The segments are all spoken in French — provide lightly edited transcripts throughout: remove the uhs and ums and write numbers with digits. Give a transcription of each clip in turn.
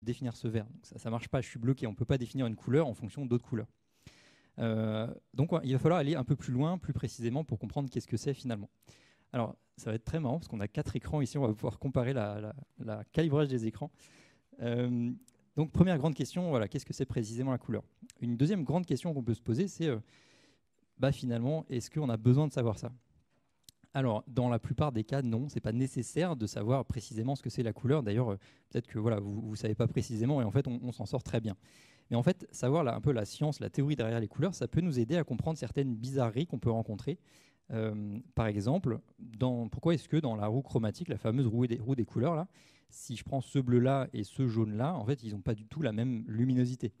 définir ce vert. Donc ça ne marche pas, je suis bloqué. On ne peut pas définir une couleur en fonction d'autres couleurs. Donc il va falloir aller un peu plus loin, plus précisément, pour comprendre qu'est-ce que c'est finalement. Alors, ça va être très marrant parce qu'on a 4 écrans ici, on va pouvoir comparer la calibrage des écrans. Donc, première grande question, voilà, qu'est-ce que c'est précisément la couleur? Une deuxième grande question qu'on peut se poser, c'est finalement, est-ce qu'on a besoin de savoir ça? Alors, dans la plupart des cas, non, ce n'est pas nécessaire de savoir précisément ce que c'est la couleur. D'ailleurs, peut-être que voilà, vous ne savez pas précisément et en fait, on s'en sort très bien. Mais en fait, savoir un peu la science, la théorie derrière les couleurs, ça peut nous aider à comprendre certaines bizarreries qu'on peut rencontrer. Par exemple, pourquoi est-ce que dans la roue chromatique, la fameuse roue des couleurs, là, si je prends ce bleu-là et ce jaune-là, en fait, ils n'ont pas du tout la même luminosité.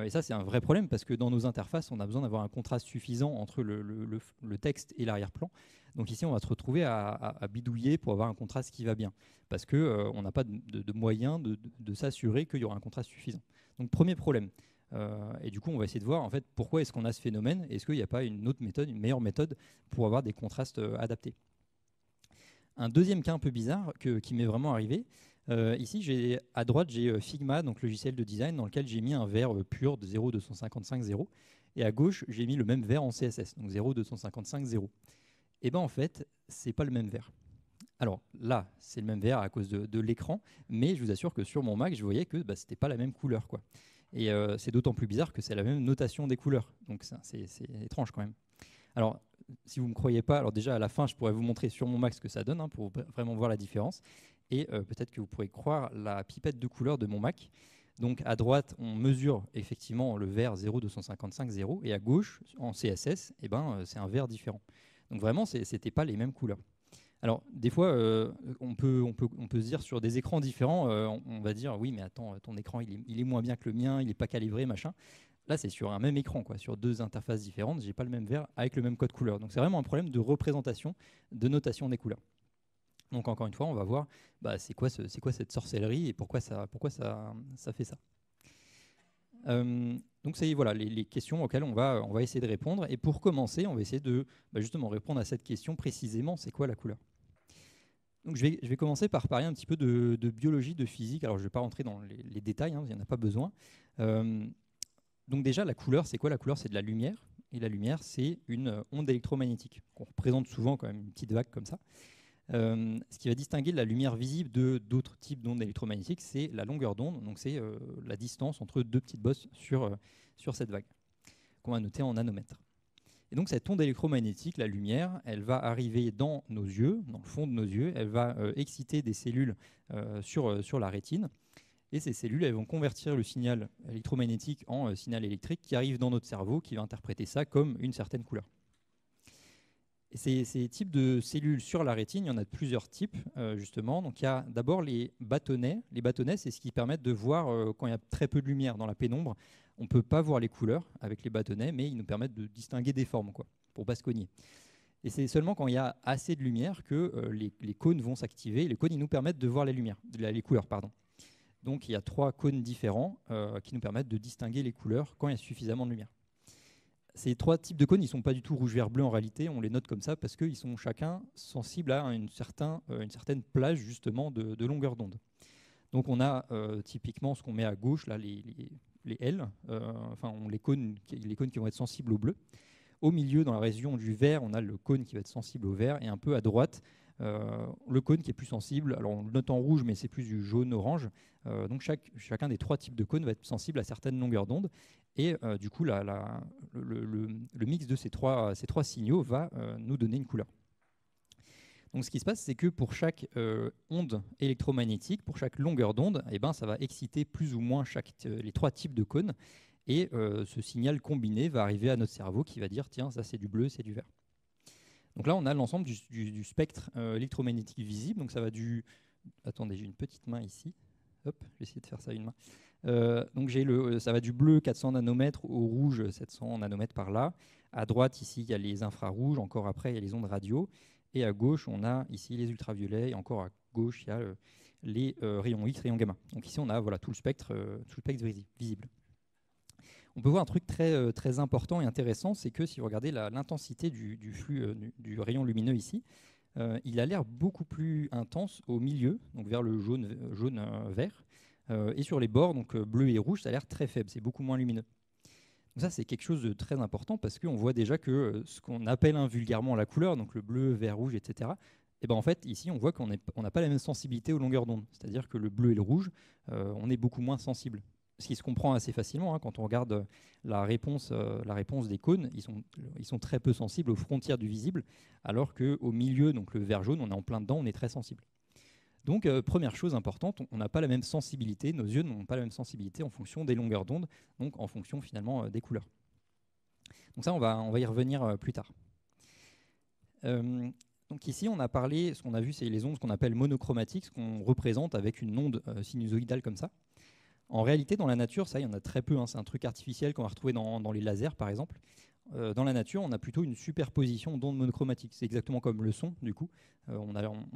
Et ça, c'est un vrai problème parce que dans nos interfaces, on a besoin d'avoir un contraste suffisant entre le texte et l'arrière-plan. Donc ici, on va se retrouver à bidouiller pour avoir un contraste qui va bien parce qu'on n'a pas de moyen de s'assurer qu'il y aura un contraste suffisant. Donc premier problème. Et du coup, on va essayer de voir en fait pourquoi est-ce qu'on a ce phénomène. Est-ce qu'il n'y a pas une autre méthode, une meilleure méthode pour avoir des contrastes adaptés? Un deuxième cas un peu bizarre qui m'est vraiment arrivé. Ici, à droite, j'ai Figma, donc logiciel de design, dans lequel j'ai mis un vert pur de 0,255,0. Et à gauche, j'ai mis le même vert en CSS, donc 0,255,0. Et bien en fait, c'est pas le même vert. Alors là, c'est le même vert à cause de l'écran, mais je vous assure que sur mon Mac, je voyais que ce n'était pas la même couleur, quoi. Et c'est d'autant plus bizarre que c'est la même notation des couleurs. Donc c'est étrange quand même. Alors, si vous ne me croyez pas, alors déjà à la fin, je pourrais vous montrer sur mon Mac ce que ça donne pour vraiment voir la différence. Et peut-être que vous pourrez croire la pipette de couleur de mon Mac. Donc à droite, on mesure effectivement le vert 0,255,0 et à gauche, en CSS, c'est un vert différent. Donc vraiment, ce n'était pas les mêmes couleurs. Alors, des fois, on peut se dire sur des écrans différents, on va dire oui, mais attends, ton écran il est moins bien que le mien, il n'est pas calibré, machin. Là, c'est sur un même écran, quoi, sur deux interfaces différentes, j'ai pas le même vert avec le même code couleur. Donc, c'est vraiment un problème de représentation, de notation des couleurs. Donc, encore une fois, on va voir c'est quoi cette sorcellerie et pourquoi ça fait ça. Donc, c'est voilà, les questions auxquelles on va essayer de répondre. Et pour commencer, on va essayer de justement répondre à cette question précisément, c'est quoi la couleur? Donc je vais commencer par parler un petit peu de biologie, de physique. Alors je ne vais pas rentrer dans les détails, il n'y en a pas besoin. Donc déjà, la couleur, c'est quoi? La couleur, c'est de la lumière. Et la lumière, c'est une onde électromagnétique qu'on représente souvent comme une petite vague comme ça. Ce qui va distinguer la lumière visible d'autres types d'ondes électromagnétiques, c'est la longueur d'onde. Donc c'est la distance entre deux petites bosses sur cette vague, qu'on va noter en nanomètres. Et donc cette onde électromagnétique, la lumière, elle va arriver dans nos yeux, dans le fond de nos yeux, elle va exciter des cellules sur la rétine. Et ces cellules, elles vont convertir le signal électromagnétique en signal électrique qui arrive dans notre cerveau, qui va interpréter ça comme une certaine couleur. Et ces types de cellules sur la rétine, il y en a de plusieurs types, justement. Donc il y a d'abord les bâtonnets. Les bâtonnets, c'est ce qui permet de voir quand il y a très peu de lumière dans la pénombre. On ne peut pas voir les couleurs avec les bâtonnets, mais ils nous permettent de distinguer des formes, pour ne pas se cogner. Et c'est seulement quand il y a assez de lumière que les cônes vont s'activer. Les cônes, ils nous permettent de voir les couleurs. Donc il y a 3 cônes différents qui nous permettent de distinguer les couleurs quand il y a suffisamment de lumière. Ces 3 types de cônes, ils ne sont pas du tout rouge, vert, bleu en réalité. On les note comme ça parce qu'ils sont chacun sensibles à une certaine plage justement de longueur d'onde. Donc on a typiquement ce qu'on met à gauche, là, les L, les cônes qui vont être sensibles au bleu. Au milieu, dans la région du vert, on a le cône qui va être sensible au vert. Et un peu à droite, le cône qui est plus sensible. Alors on le note en rouge, mais c'est plus du jaune-orange. Donc chacun des 3 types de cônes va être sensible à certaines longueurs d'onde. Et du coup, le mix de ces trois signaux va nous donner une couleur. Donc ce qui se passe, c'est que pour chaque onde électromagnétique, pour chaque longueur d'onde, ça va exciter plus ou moins les 3 types de cônes. Et ce signal combiné va arriver à notre cerveau qui va dire « tiens, ça c'est du bleu, c'est du vert ». Donc là, on a l'ensemble du spectre électromagnétique visible. Donc ça va du... Attendez, j'ai une petite main ici. Hop, je vais essayer de faire ça à une main. Donc ça va du bleu 400 nanomètres au rouge 700 nanomètres par là. À droite, ici, il y a les infrarouges. Encore après, il y a les ondes radio. Et à gauche, on a ici les ultraviolets. Et encore à gauche, il y a les rayons X, rayons gamma. Donc ici, on a tout le spectre visible. On peut voir un truc très, très important et intéressant, c'est que si vous regardez l'intensité du flux du rayon lumineux ici, il a l'air beaucoup plus intense au milieu, donc vers le jaune-vert, Et sur les bords, donc bleu et rouge, ça a l'air très faible, c'est beaucoup moins lumineux. Donc ça, c'est quelque chose de très important parce qu'on voit déjà que ce qu'on appelle vulgairement la couleur, donc le bleu, vert, rouge, etc., et ben en fait, ici, on voit qu'on n'a pas la même sensibilité aux longueurs d'onde. C'est-à-dire que le bleu et le rouge, on est beaucoup moins sensible. Ce qui se comprend assez facilement quand on regarde la réponse des cônes, ils sont très peu sensibles aux frontières du visible, alors qu'au milieu, donc le vert jaune, on est en plein dedans, on est très sensible. Donc, première chose importante, on n'a pas la même sensibilité, nos yeux n'ont pas la même sensibilité en fonction des longueurs d'onde, donc en fonction finalement des couleurs. Donc ça, on va y revenir plus tard. Donc ici, on a parlé, ce qu'on a vu, c'est les ondes qu'on appelle monochromatiques, ce qu'on représente avec une onde sinusoïdale comme ça. En réalité, dans la nature, ça, il y en a très peu. C'est un truc artificiel qu'on va retrouver dans les lasers, par exemple. Dans la nature, on a plutôt une superposition d'ondes monochromatiques. C'est exactement comme le son, du coup. On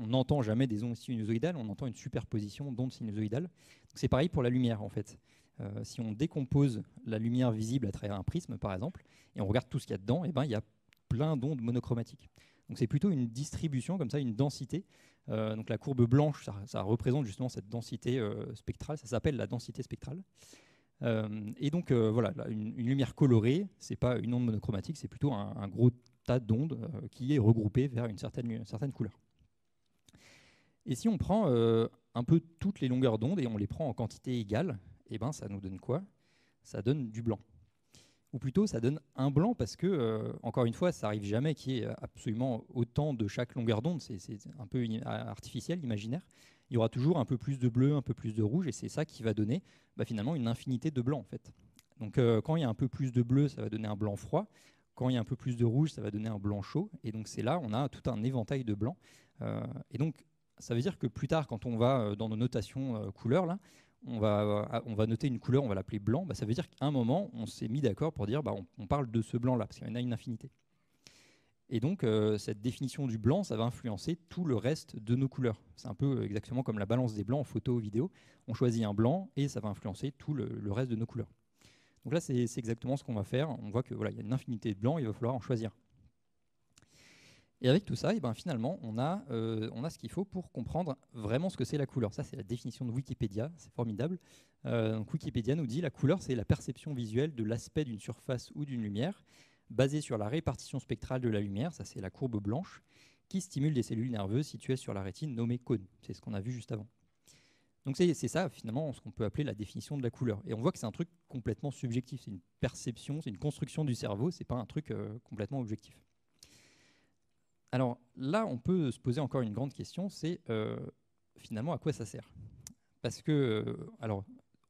n'entend jamais des ondes sinusoïdales, on entend une superposition d'ondes sinusoïdales. C'est pareil pour la lumière, en fait. Si on décompose la lumière visible à travers un prisme, par exemple, et on regarde tout ce qu'il y a dedans, il y a plein d'ondes monochromatiques. Donc c'est plutôt une distribution, comme ça, une densité. Donc la courbe blanche, ça représente justement cette densité spectrale, ça s'appelle la densité spectrale. Et donc voilà, une lumière colorée, c'est pas une onde monochromatique, c'est plutôt un gros tas d'ondes qui est regroupé vers une certaine couleur. Et si on prend un peu toutes les longueurs d'onde et on les prend en quantité égale, et ben ça nous donne quoi? Ça donne du blanc. Ou plutôt, ça donne un blanc parce que, encore une fois, ça n'arrive jamais qu'il y ait absolument autant de chaque longueur d'onde. C'est un peu artificiel, imaginaire. Il y aura toujours un peu plus de bleu, un peu plus de rouge, et c'est ça qui va donner finalement une infinité de blanc, en fait. Donc, quand il y a un peu plus de bleu, ça va donner un blanc froid. Quand il y a un peu plus de rouge, ça va donner un blanc chaud. Et donc, c'est là, on a tout un éventail de blancs. Et donc, ça veut dire que plus tard, quand on va dans nos notations couleurs, là, on va noter une couleur, on va l'appeler blanc, ça veut dire qu'à un moment, on s'est mis d'accord pour dire on parle de ce blanc-là, parce qu'il y en a une infinité. Et donc, cette définition du blanc, ça va influencer tout le reste de nos couleurs. C'est un peu exactement comme la balance des blancs en photo ou vidéo. On choisit un blanc et ça va influencer tout le reste de nos couleurs. Donc là, c'est exactement ce qu'on va faire. On voit qu'il y a une infinité de blancs, il va falloir en choisir. Et avec tout ça, finalement, on a ce qu'il faut pour comprendre vraiment ce que c'est la couleur. Ça, c'est la définition de Wikipédia, c'est formidable. Donc Wikipédia nous dit la couleur, c'est la perception visuelle de l'aspect d'une surface ou d'une lumière, basée sur la répartition spectrale de la lumière, ça c'est la courbe blanche, qui stimule des cellules nerveuses situées sur la rétine nommées cônes. C'est ce qu'on a vu juste avant. Donc c'est ça, finalement, ce qu'on peut appeler la définition de la couleur. Et on voit que c'est un truc complètement subjectif, c'est une perception, c'est une construction du cerveau, c'est pas un truc complètement objectif. Alors là, on peut se poser encore une grande question, c'est finalement à quoi ça sert? Parce que,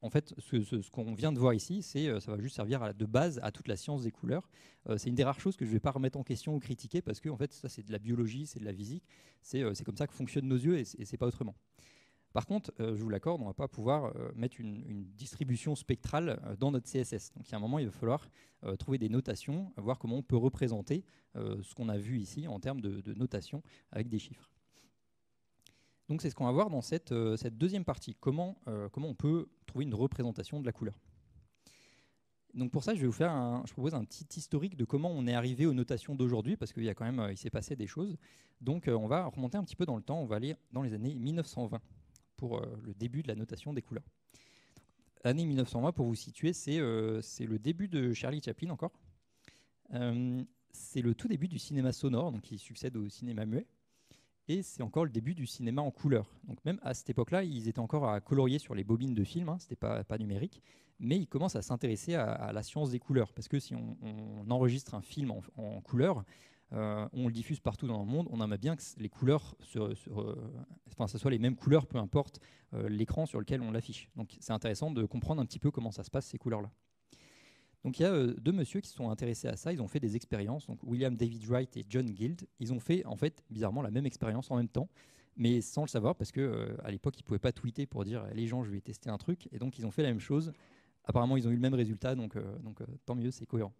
en fait, ce qu'on vient de voir ici, ça va juste servir de base à toute la science des couleurs. C'est une des rares choses que je ne vais pas remettre en question ou critiquer, parce que en fait, ça c'est de la biologie, c'est de la physique, c'est comme ça que fonctionnent nos yeux et c'est pas autrement. Par contre, je vous l'accorde, on ne va pas pouvoir mettre une distribution spectrale dans notre CSS. Donc il y a un moment, il va falloir trouver des notations, voir comment on peut représenter ce qu'on a vu ici en termes de notation avec des chiffres. Donc c'est ce qu'on va voir dans cette deuxième partie, comment on peut trouver une représentation de la couleur. Donc pour ça, je propose un petit historique de comment on est arrivé aux notations d'aujourd'hui, parce qu'il s'est passé des choses. Donc on va remonter un petit peu dans le temps, on va aller dans les années 1920 pour le début de la notation des couleurs. L'année 1920, pour vous situer, c'est le début de Charlie Chaplin encore. C'est le tout début du cinéma sonore, donc qui succède au cinéma muet. Et c'est encore le début du cinéma en couleur. Donc même à cette époque-là, ils étaient encore à colorier sur les bobines de film, c'était pas numérique, mais ils commencent à s'intéresser à la science des couleurs, parce que si on enregistre un film en couleur, on le diffuse partout dans le monde, on aimerait bien que les couleurs, ce soit les mêmes couleurs, peu importe l'écran sur lequel on l'affiche. Donc c'est intéressant de comprendre un petit peu comment ça se passe, ces couleurs-là. Donc il y a deux messieurs qui se sont intéressés à ça, ils ont fait des expériences, donc William David Wright et John Guild, ils ont fait en fait bizarrement la même expérience en même temps, mais sans le savoir parce que à l'époque ils ne pouvaient pas tweeter pour dire les gens je vais tester un truc, et donc ils ont fait la même chose, apparemment ils ont eu le même résultat, donc tant mieux, c'est cohérent.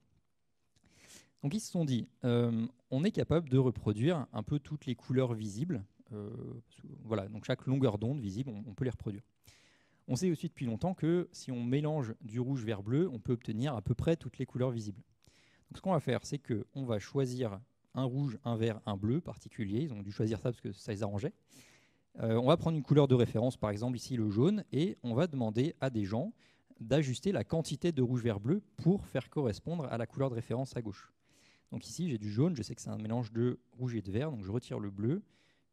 Donc ils se sont dit, on est capable de reproduire un peu toutes les couleurs visibles, voilà, donc chaque longueur d'onde visible, on peut les reproduire. On sait aussi depuis longtemps que si on mélange du rouge vers bleu, on peut obtenir à peu près toutes les couleurs visibles. Donc ce qu'on va faire, c'est qu'on va choisir un rouge, un vert, un bleu particulier. Ils ont dû choisir ça parce que ça les arrangeait. On va prendre une couleur de référence, par exemple ici le jaune, et on va demander à des gens d'ajuster la quantité de rouge, vert, bleu pour faire correspondre à la couleur de référence à gauche. Donc ici, j'ai du jaune, je sais que c'est un mélange de rouge et de vert, donc je retire le bleu,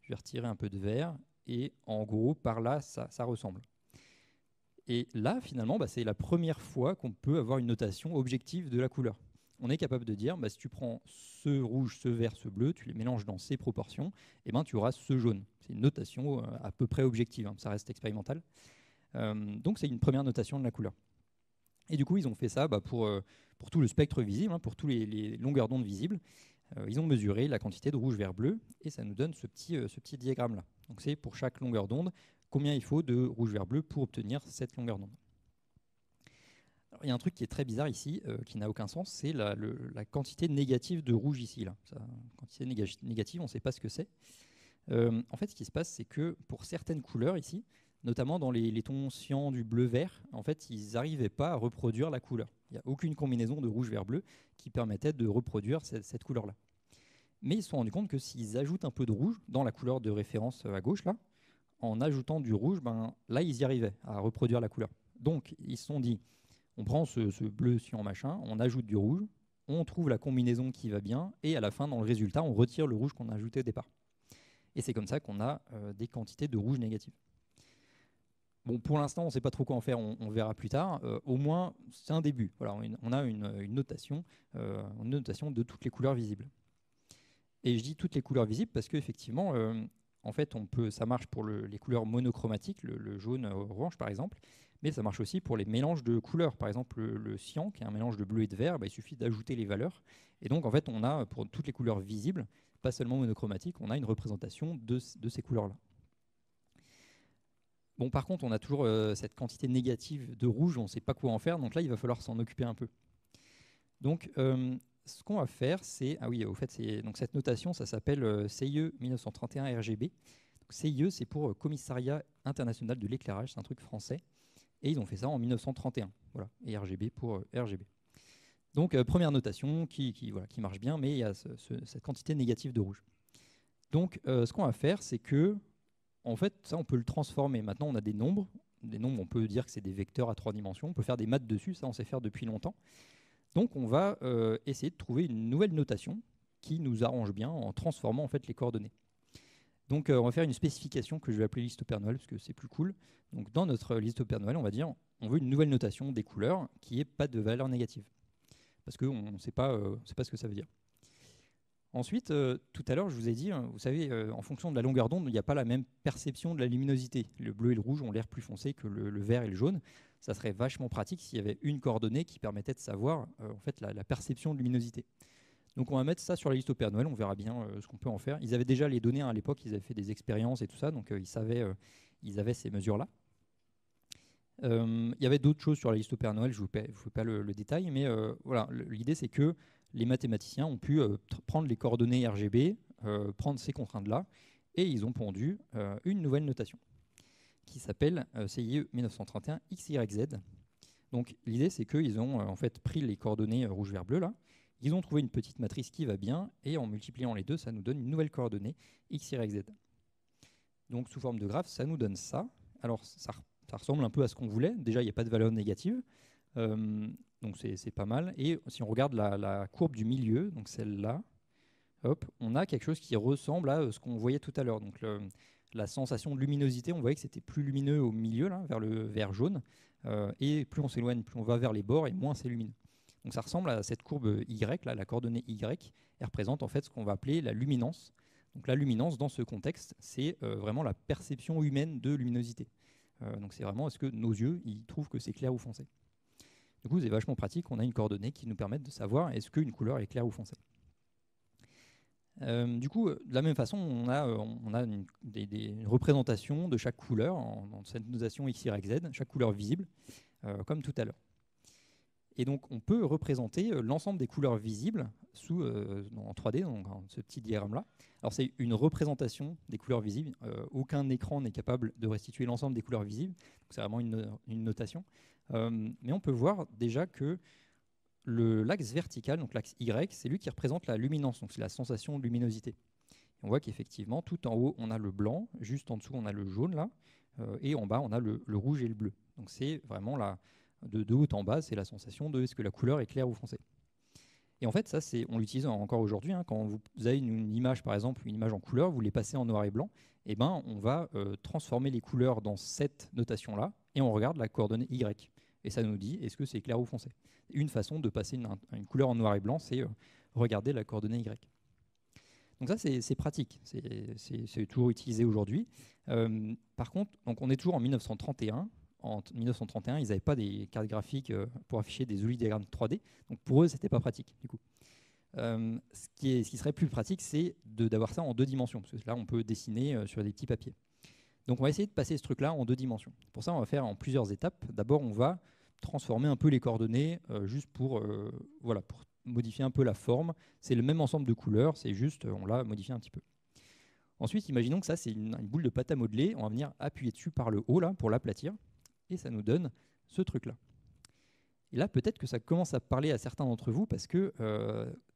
je vais retirer un peu de vert, et en gros, par là, ça ressemble. Et là, finalement, c'est la première fois qu'on peut avoir une notation objective de la couleur. On est capable de dire, si tu prends ce rouge, ce vert, ce bleu, tu les mélanges dans ces proportions, et tu auras ce jaune. C'est une notation à peu près objective, hein, ça reste expérimental. Donc c'est une première notation de la couleur. Et du coup, ils ont fait ça pour tout le spectre visible, hein, pour toutes les longueurs d'onde visibles. Ils ont mesuré la quantité de rouge, vert, bleu, et ça nous donne ce petit diagramme-là. Donc c'est pour chaque longueur d'onde, combien il faut de rouge, vert, bleu pour obtenir cette longueur d'onde. Il y a un truc qui est très bizarre ici, qui n'a aucun sens, c'est la quantité négative de rouge ici. Là. Quantité négative, on ne sait pas ce que c'est. En fait, ce qui se passe, c'est que pour certaines couleurs ici, notamment dans les tons cyan du bleu-vert, en fait, ils n'arrivaient pas à reproduire la couleur. Il n'y a aucune combinaison de rouge-vert-bleu qui permettait de reproduire cette couleur-là. Mais ils se sont rendus compte que s'ils ajoutent un peu de rouge dans la couleur de référence à gauche, là, en ajoutant du rouge, là, ils y arrivaient à reproduire la couleur. Donc, ils se sont dit, on prend ce bleu cyan machin, on ajoute du rouge, on trouve la combinaison qui va bien, et à la fin, dans le résultat, on retire le rouge qu'on a ajouté au départ. Et c'est comme ça qu'on a des quantités de rouge négatives. Bon, pour l'instant, on ne sait pas trop quoi en faire, on verra plus tard. Au moins, c'est un début. Voilà, on a une notation de toutes les couleurs visibles. Et je dis toutes les couleurs visibles parce qu'effectivement, en fait, ça marche pour les couleurs monochromatiques, le jaune, orange par exemple, mais ça marche aussi pour les mélanges de couleurs. Par exemple, le cyan, qui est un mélange de bleu et de vert, il suffit d'ajouter les valeurs. Et donc, en fait, on a pour toutes les couleurs visibles, pas seulement monochromatiques, on a une représentation de ces couleurs-là. Bon, par contre, on a toujours cette quantité négative de rouge, on ne sait pas quoi en faire, donc là, il va falloir s'en occuper un peu. Donc, ce qu'on va faire, c'est... Ah oui, au fait, donc cette notation, ça s'appelle CIE 1931 RGB. Donc, CIE, c'est pour Commissariat International de l'Éclairage, c'est un truc français. Et ils ont fait ça en 1931. Voilà, et RGB pour RGB. Donc, première notation qui marche bien, mais il y a cette quantité négative de rouge. Donc, ce qu'on va faire, c'est que en fait, ça, on peut le transformer. Maintenant, on a des nombres. Des nombres, on peut dire que c'est des vecteurs à 3 dimensions. On peut faire des maths dessus, ça, on sait faire depuis longtemps. Donc, on va essayer de trouver une nouvelle notation qui nous arrange bien en transformant en fait, les coordonnées. Donc, on va faire une spécification que je vais appeler liste au Père Noël, parce que c'est plus cool. Donc, dans notre liste au Père Noël, on va dire on veut une nouvelle notation des couleurs qui n'ait pas de valeur négative. Parce qu'on ne sait pas ce que ça veut dire. Ensuite, tout à l'heure, je vous ai dit, vous savez, en fonction de la longueur d'onde, il n'y a pas la même perception de la luminosité. Le bleu et le rouge ont l'air plus foncé que le vert et le jaune. Ça serait vachement pratique s'il y avait une coordonnée qui permettait de savoir en fait, la perception de luminosité. Donc on va mettre ça sur la liste au Père Noël, on verra bien ce qu'on peut en faire. Ils avaient déjà les données à l'époque, ils avaient fait des expériences et tout ça, donc ils avaient ces mesures-là. Il y avait d'autres choses sur la liste au Père Noël, je ne vous fais pas le détail, mais voilà, l'idée c'est que les mathématiciens ont pu prendre les coordonnées RGB, prendre ces contraintes-là, et ils ont pondu une nouvelle notation qui s'appelle CIE 1931 XYZ. Donc l'idée c'est qu'ils ont en fait pris les coordonnées rouge, vert, bleu là, ils ont trouvé une petite matrice qui va bien, et en multipliant les deux, ça nous donne une nouvelle coordonnée XYZ. Donc sous forme de graphe, ça nous donne ça. Alors ça ressemble un peu à ce qu'on voulait. Déjà, il n'y a pas de valeur négative. Donc c'est pas mal. Et si on regarde la courbe du milieu, donc celle-là, hop, on a quelque chose qui ressemble à ce qu'on voyait tout à l'heure. Donc la sensation de luminosité, on voyait que c'était plus lumineux au milieu, là, vers le vert jaune. Et plus on s'éloigne, plus on va vers les bords, et moins c'est lumineux. Donc ça ressemble à cette courbe Y, là, la coordonnée Y. Elle représente en fait ce qu'on va appeler la luminance. Donc la luminance, dans ce contexte, c'est vraiment la perception humaine de luminosité. Donc c'est vraiment, est-ce que nos yeux, ils trouvent que c'est clair ou foncé. Du coup, c'est vachement pratique, on a une coordonnée qui nous permet de savoir est-ce qu'une couleur est claire ou foncée. Du coup, de la même façon, on a une représentation de chaque couleur dans cette notation X, Y, Z, chaque couleur visible, comme tout à l'heure. Et donc, on peut représenter l'ensemble des couleurs visibles en 3D, donc dans ce petit diagramme-là. Alors, c'est une représentation des couleurs visibles. Aucun écran n'est capable de restituer l'ensemble des couleurs visibles. C'est vraiment une notation. Mais on peut voir déjà que l'axe vertical, donc l'axe Y, c'est lui qui représente la luminance, donc c'est la sensation de luminosité. On voit qu'effectivement, tout en haut, on a le blanc, juste en dessous, on a le jaune, là, et en bas, on a le rouge et le bleu. Donc c'est vraiment de haut en bas, c'est la sensation de est-ce que la couleur est claire ou foncée. Et en fait, ça, on l'utilise encore aujourd'hui. Quand vous avez une image, par exemple, une image en couleur, vous les passez en noir et blanc, et ben, on va transformer les couleurs dans cette notation-là, et on regarde la coordonnée Y. Et ça nous dit est-ce que c'est clair ou foncé. Une façon de passer une couleur en noir et blanc, c'est regarder la coordonnée Y. Donc ça, c'est pratique, c'est toujours utilisé aujourd'hui. Par contre, donc on est toujours en 1931. En 1931, ils n'avaient pas des cartes graphiques pour afficher des jolis diagrammes 3D. Donc pour eux, ce n'était pas pratique, du coup. Ce qui serait plus pratique, c'est d'avoir ça en 2 dimensions, parce que là, on peut dessiner sur des petits papiers. Donc on va essayer de passer ce truc-là en 2 dimensions. Pour ça, on va faire en plusieurs étapes. D'abord, on va transformer un peu les coordonnées, juste pour modifier un peu la forme. C'est le même ensemble de couleurs, c'est juste, on l'a modifié un petit peu. Ensuite, imaginons que ça, c'est une boule de pâte à modeler. On va venir appuyer dessus par le haut, là, pour l'aplatir. Et ça nous donne ce truc-là. Et là, peut-être que ça commence à parler à certains d'entre vous, parce que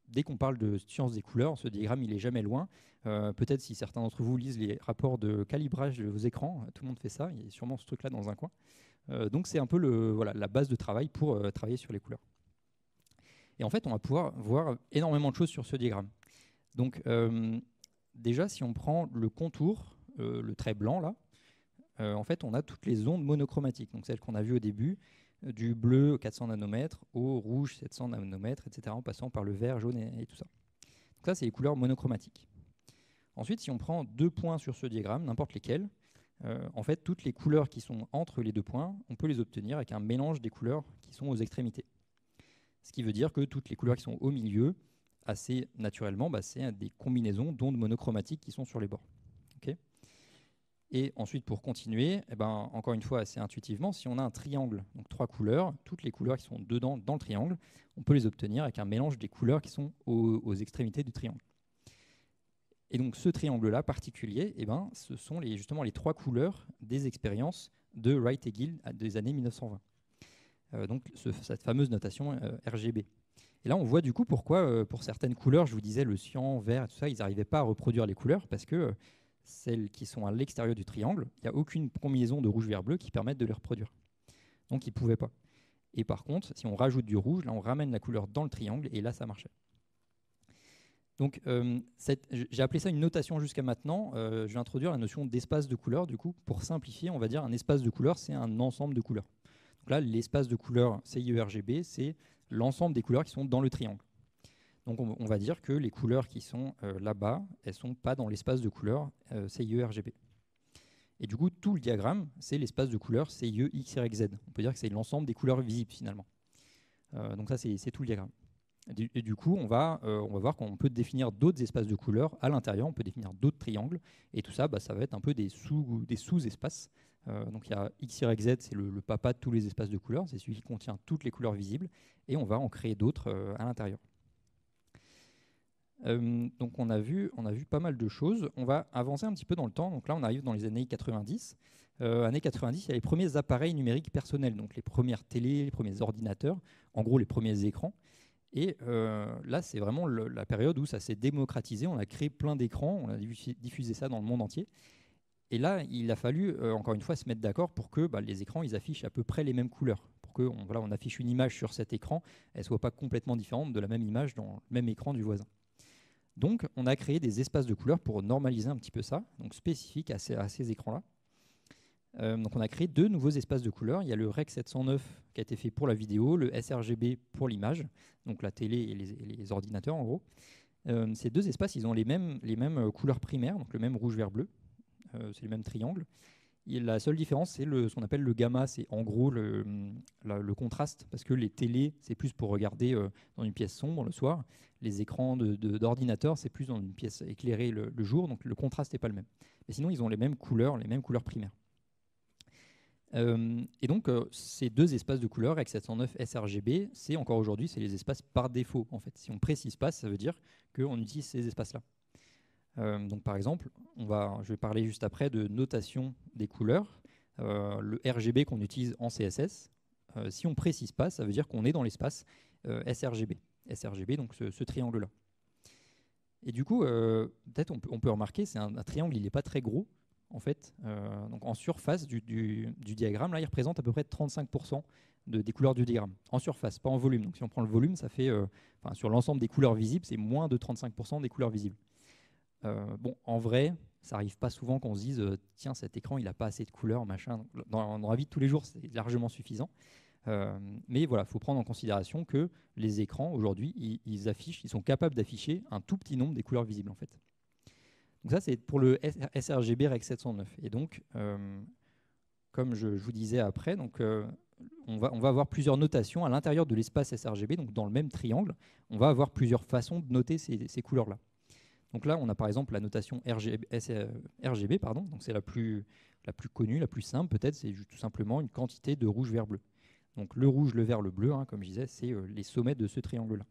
dès qu'on parle de science des couleurs, ce diagramme, il n'est jamais loin. Peut-être si certains d'entre vous lisent les rapports de calibrage de vos écrans, tout le monde fait ça, il y a sûrement ce truc-là dans un coin. Donc c'est un peu la base de travail pour travailler sur les couleurs. Et en fait, on va pouvoir voir énormément de choses sur ce diagramme. Donc déjà, si on prend le contour, le trait blanc là, en fait, on a toutes les ondes monochromatiques, donc celles qu'on a vues au début, du bleu 400 nanomètres au rouge 700 nanomètres, etc., en passant par le vert, jaune et tout ça. Donc ça, c'est les couleurs monochromatiques. Ensuite, si on prend 2 points sur ce diagramme, n'importe lesquels, en fait, toutes les couleurs qui sont entre les 2 points, on peut les obtenir avec un mélange des couleurs qui sont aux extrémités. Ce qui veut dire que toutes les couleurs qui sont au milieu, assez naturellement, c'est des combinaisons d'ondes monochromatiques qui sont sur les bords. Okay. Et ensuite, pour continuer, encore une fois, assez intuitivement, si on a un triangle, donc 3 couleurs, toutes les couleurs qui sont dedans dans le triangle, on peut les obtenir avec un mélange des couleurs qui sont aux extrémités du triangle. Et donc ce triangle-là particulier, ce sont justement les 3 couleurs des expériences de Wright et Gill des années 1920. Donc cette fameuse notation RGB. Et là, on voit du coup pourquoi, pour certaines couleurs, je vous disais le cyan, vert et tout ça, ils n'arrivaient pas à reproduire les couleurs, parce que celles qui sont à l'extérieur du triangle, il n'y a aucune combinaison de rouge, vert, bleu qui permette de les reproduire. Donc ils ne pouvaient pas. Et par contre, si on rajoute du rouge, là on ramène la couleur dans le triangle, et là ça marchait. Donc j'ai appelé ça une notation jusqu'à maintenant. Je vais introduire la notion d'espace de couleur. Du coup, pour simplifier, on va dire un espace de couleur, c'est un ensemble de couleurs. Donc là, l'espace de couleur CIE-RGB, c'est l'ensemble des couleurs qui sont dans le triangle. Donc on va dire que les couleurs qui sont là-bas, elles ne sont pas dans l'espace de couleur CIE-RGB. Et du coup, tout le diagramme, c'est l'espace de couleur CIE-XYZ. On peut dire que c'est l'ensemble des couleurs visibles finalement. Donc ça, c'est tout le diagramme. Et du coup, on va voir qu'on peut définir d'autres espaces de couleurs à l'intérieur, on peut définir d'autres triangles, et tout ça, ça va être un peu des sous-espaces. Donc il y a XYZ, c'est le papa de tous les espaces de couleurs, c'est celui qui contient toutes les couleurs visibles, et on va en créer d'autres à l'intérieur. Donc on a vu pas mal de choses. On va avancer un petit peu dans le temps. Donc là, on arrive dans les années 90. Années 90, il y a les premiers appareils numériques personnels, donc les premières télés, les premiers ordinateurs, en gros les premiers écrans. Et là, c'est vraiment la période où ça s'est démocratisé. On a créé plein d'écrans, on a diffusé ça dans le monde entier. Et là, il a fallu, encore une fois, se mettre d'accord pour que les écrans ils affichent à peu près les mêmes couleurs. Pour qu'on affiche une image sur cet écran, elle ne soit pas complètement différente de la même image dans le même écran du voisin. Donc, on a créé des espaces de couleurs pour normaliser un petit peu ça, donc spécifiques à ces écrans-là. Donc on a créé 2 nouveaux espaces de couleurs. Il y a le Rec 709 qui a été fait pour la vidéo, le sRGB pour l'image, donc la télé et les ordinateurs en gros. Ces 2 espaces, ils ont les mêmes couleurs primaires, donc le même rouge, vert, bleu. C'est le même triangle. Et la seule différence, c'est ce qu'on appelle le gamma, c'est en gros le contraste, parce que les télés, c'est plus pour regarder dans une pièce sombre le soir. Les écrans d'ordinateur, c'est plus dans une pièce éclairée le jour, donc le contraste n'est pas le même. Mais sinon, ils ont les mêmes couleurs primaires. Et donc, ces 2 espaces de couleurs, Rec 709 sRGB, c'est encore aujourd'hui, c'est les espaces par défaut. En fait, si on ne précise pas, ça veut dire qu'on utilise ces espaces-là. Donc, par exemple, je vais parler juste après de notation des couleurs. Le RGB qu'on utilise en CSS, si on ne précise pas, ça veut dire qu'on est dans l'espace sRGB. sRGB, donc ce triangle-là. Et du coup, peut-être on peut remarquer, c'est un triangle, il n'est pas très gros, en fait. Donc en surface du diagramme, là, il représente à peu près 35% des couleurs du diagramme. En surface, pas en volume. Donc si on prend le volume, ça fait, sur l'ensemble des couleurs visibles, c'est moins de 35% des couleurs visibles. Bon, en vrai, ça n'arrive pas souvent qu'on se dise tiens, cet écran, il n'a pas assez de couleurs, machin. Dans la vie de tous les jours, c'est largement suffisant. Mais voilà, il faut prendre en considération que les écrans, aujourd'hui, ils sont capables d'afficher un tout petit nombre des couleurs visibles, en fait. Donc ça, c'est pour le sRGB Rec 709. Et donc, comme je vous disais après, donc, on va avoir plusieurs notations à l'intérieur de l'espace sRGB, donc dans le même triangle, on va avoir plusieurs façons de noter ces couleurs-là. Donc là, on a par exemple la notation RGB, pardon, donc c'est la plus connue, la plus simple peut-être, c'est tout simplement une quantité de rouge, vert, bleu. Donc le rouge, le vert, le bleu, comme je disais, c'est les sommets de ce triangle-là.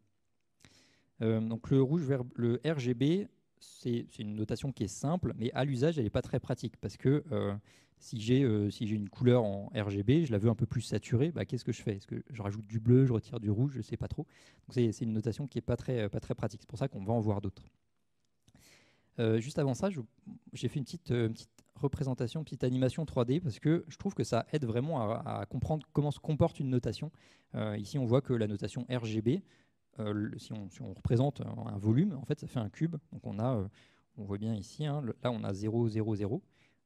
Donc le rouge, vert, le RGB, c'est une notation qui est simple, mais à l'usage, elle n'est pas très pratique, parce que si j'ai une couleur en RGB, je la veux un peu plus saturée, qu'est-ce que je fais? Est-ce que je rajoute du bleu, je retire du rouge? Je ne sais pas trop. Donc c'est une notation qui n'est pas très pratique. C'est pour ça qu'on va en voir d'autres. Juste avant ça, j'ai fait une petite représentation, une petite animation 3D, parce que je trouve que ça aide vraiment à comprendre comment se comporte une notation. Ici, on voit que la notation RGB, si on représente un volume, en fait, ça fait un cube. Donc on voit bien ici, là on a 0, 0, 0.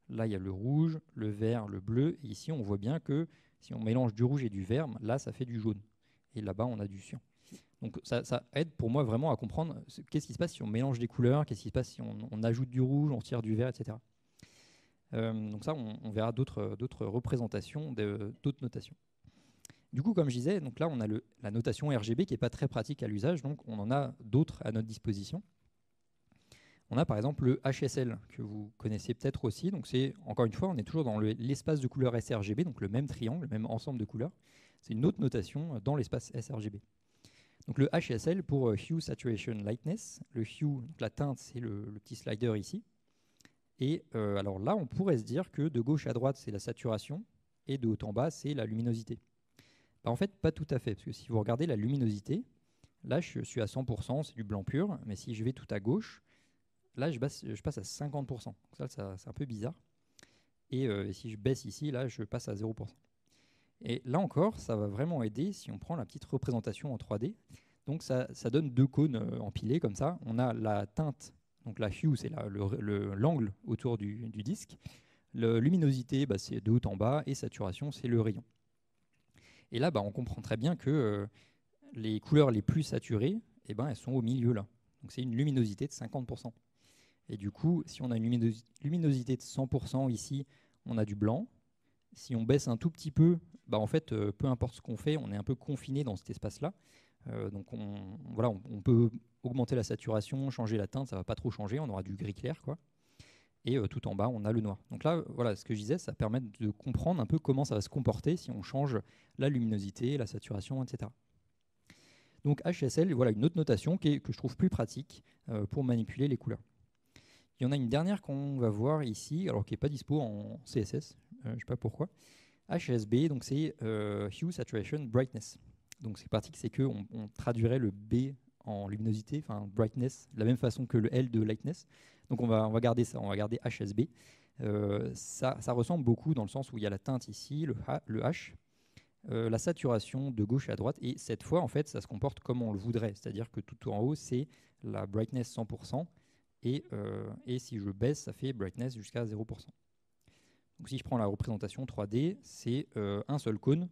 Là, il y a le rouge, le vert, le bleu. Et ici, on voit bien que si on mélange du rouge et du vert, là, ça fait du jaune. Et là-bas, on a du cyan. Donc ça aide pour moi vraiment à comprendre qu'est-ce qui se passe si on mélange des couleurs, qu'est-ce qui se passe si on ajoute du rouge, on tire du vert, etc. Donc ça, on verra d'autres représentations, d'autres notations. Du coup, comme je disais, donc là, on a la notation RGB qui n'est pas très pratique à l'usage, donc on en a d'autres à notre disposition. On a par exemple le HSL, que vous connaissez peut-être aussi. Donc c'est, encore une fois, on est toujours dans l'espace de couleurs sRGB, donc le même triangle, le même ensemble de couleurs. C'est une autre notation dans l'espace sRGB. Donc le HSL pour Hue, Saturation, Lightness. Le Hue, donc la teinte, c'est le petit slider ici. Et alors là, on pourrait se dire que de gauche à droite, c'est la saturation, et de haut en bas, c'est la luminosité. En fait, pas tout à fait, parce que si vous regardez la luminosité, là, je suis à 100%, c'est du blanc pur, mais si je vais tout à gauche, là, je passe à 50%. Donc ça, c'est un peu bizarre. Et si je baisse ici, là, je passe à 0%. Et là encore, ça va vraiment aider si on prend la petite représentation en 3D. Donc ça donne deux cônes empilés comme ça. On a la teinte, donc la hue, c'est l'angle autour du disque. La luminosité, c'est de haut en bas. Et saturation, c'est le rayon. Et là, on comprend très bien que les couleurs les plus saturées, elles sont au milieu là. Donc c'est une luminosité de 50%. Et du coup, si on a une luminosité de 100% ici, on a du blanc. Si on baisse un tout petit peu, en fait, peu importe ce qu'on fait, on est un peu confiné dans cet espace-là. Donc on peut augmenter la saturation, changer la teinte, ça ne va pas trop changer, on aura du gris clair, quoi. Et tout en bas, on a le noir. Donc là, voilà, ce que je disais, ça permet de comprendre un peu comment ça va se comporter si on change la luminosité, la saturation, etc. Donc HSL, voilà une autre notation que je trouve plus pratique pour manipuler les couleurs. Il y en a une dernière qu'on va voir ici, alors qui n'est pas dispo en CSS, je ne sais pas pourquoi. HSB, donc c'est Hue, Saturation, Brightness. Donc c'est pratique, c'est qu'on traduirait le B en luminosité, enfin brightness, de la même façon que le L de lightness. Donc on va garder ça, on va garder HSB. Ça ressemble beaucoup dans le sens où il y a la teinte ici, le H, la saturation de gauche à droite, et cette fois en fait ça se comporte comme on le voudrait, c'est-à-dire que tout en haut c'est la brightness 100%, et si je baisse ça fait brightness jusqu'à 0%. Donc si je prends la représentation 3D, c'est un seul cône.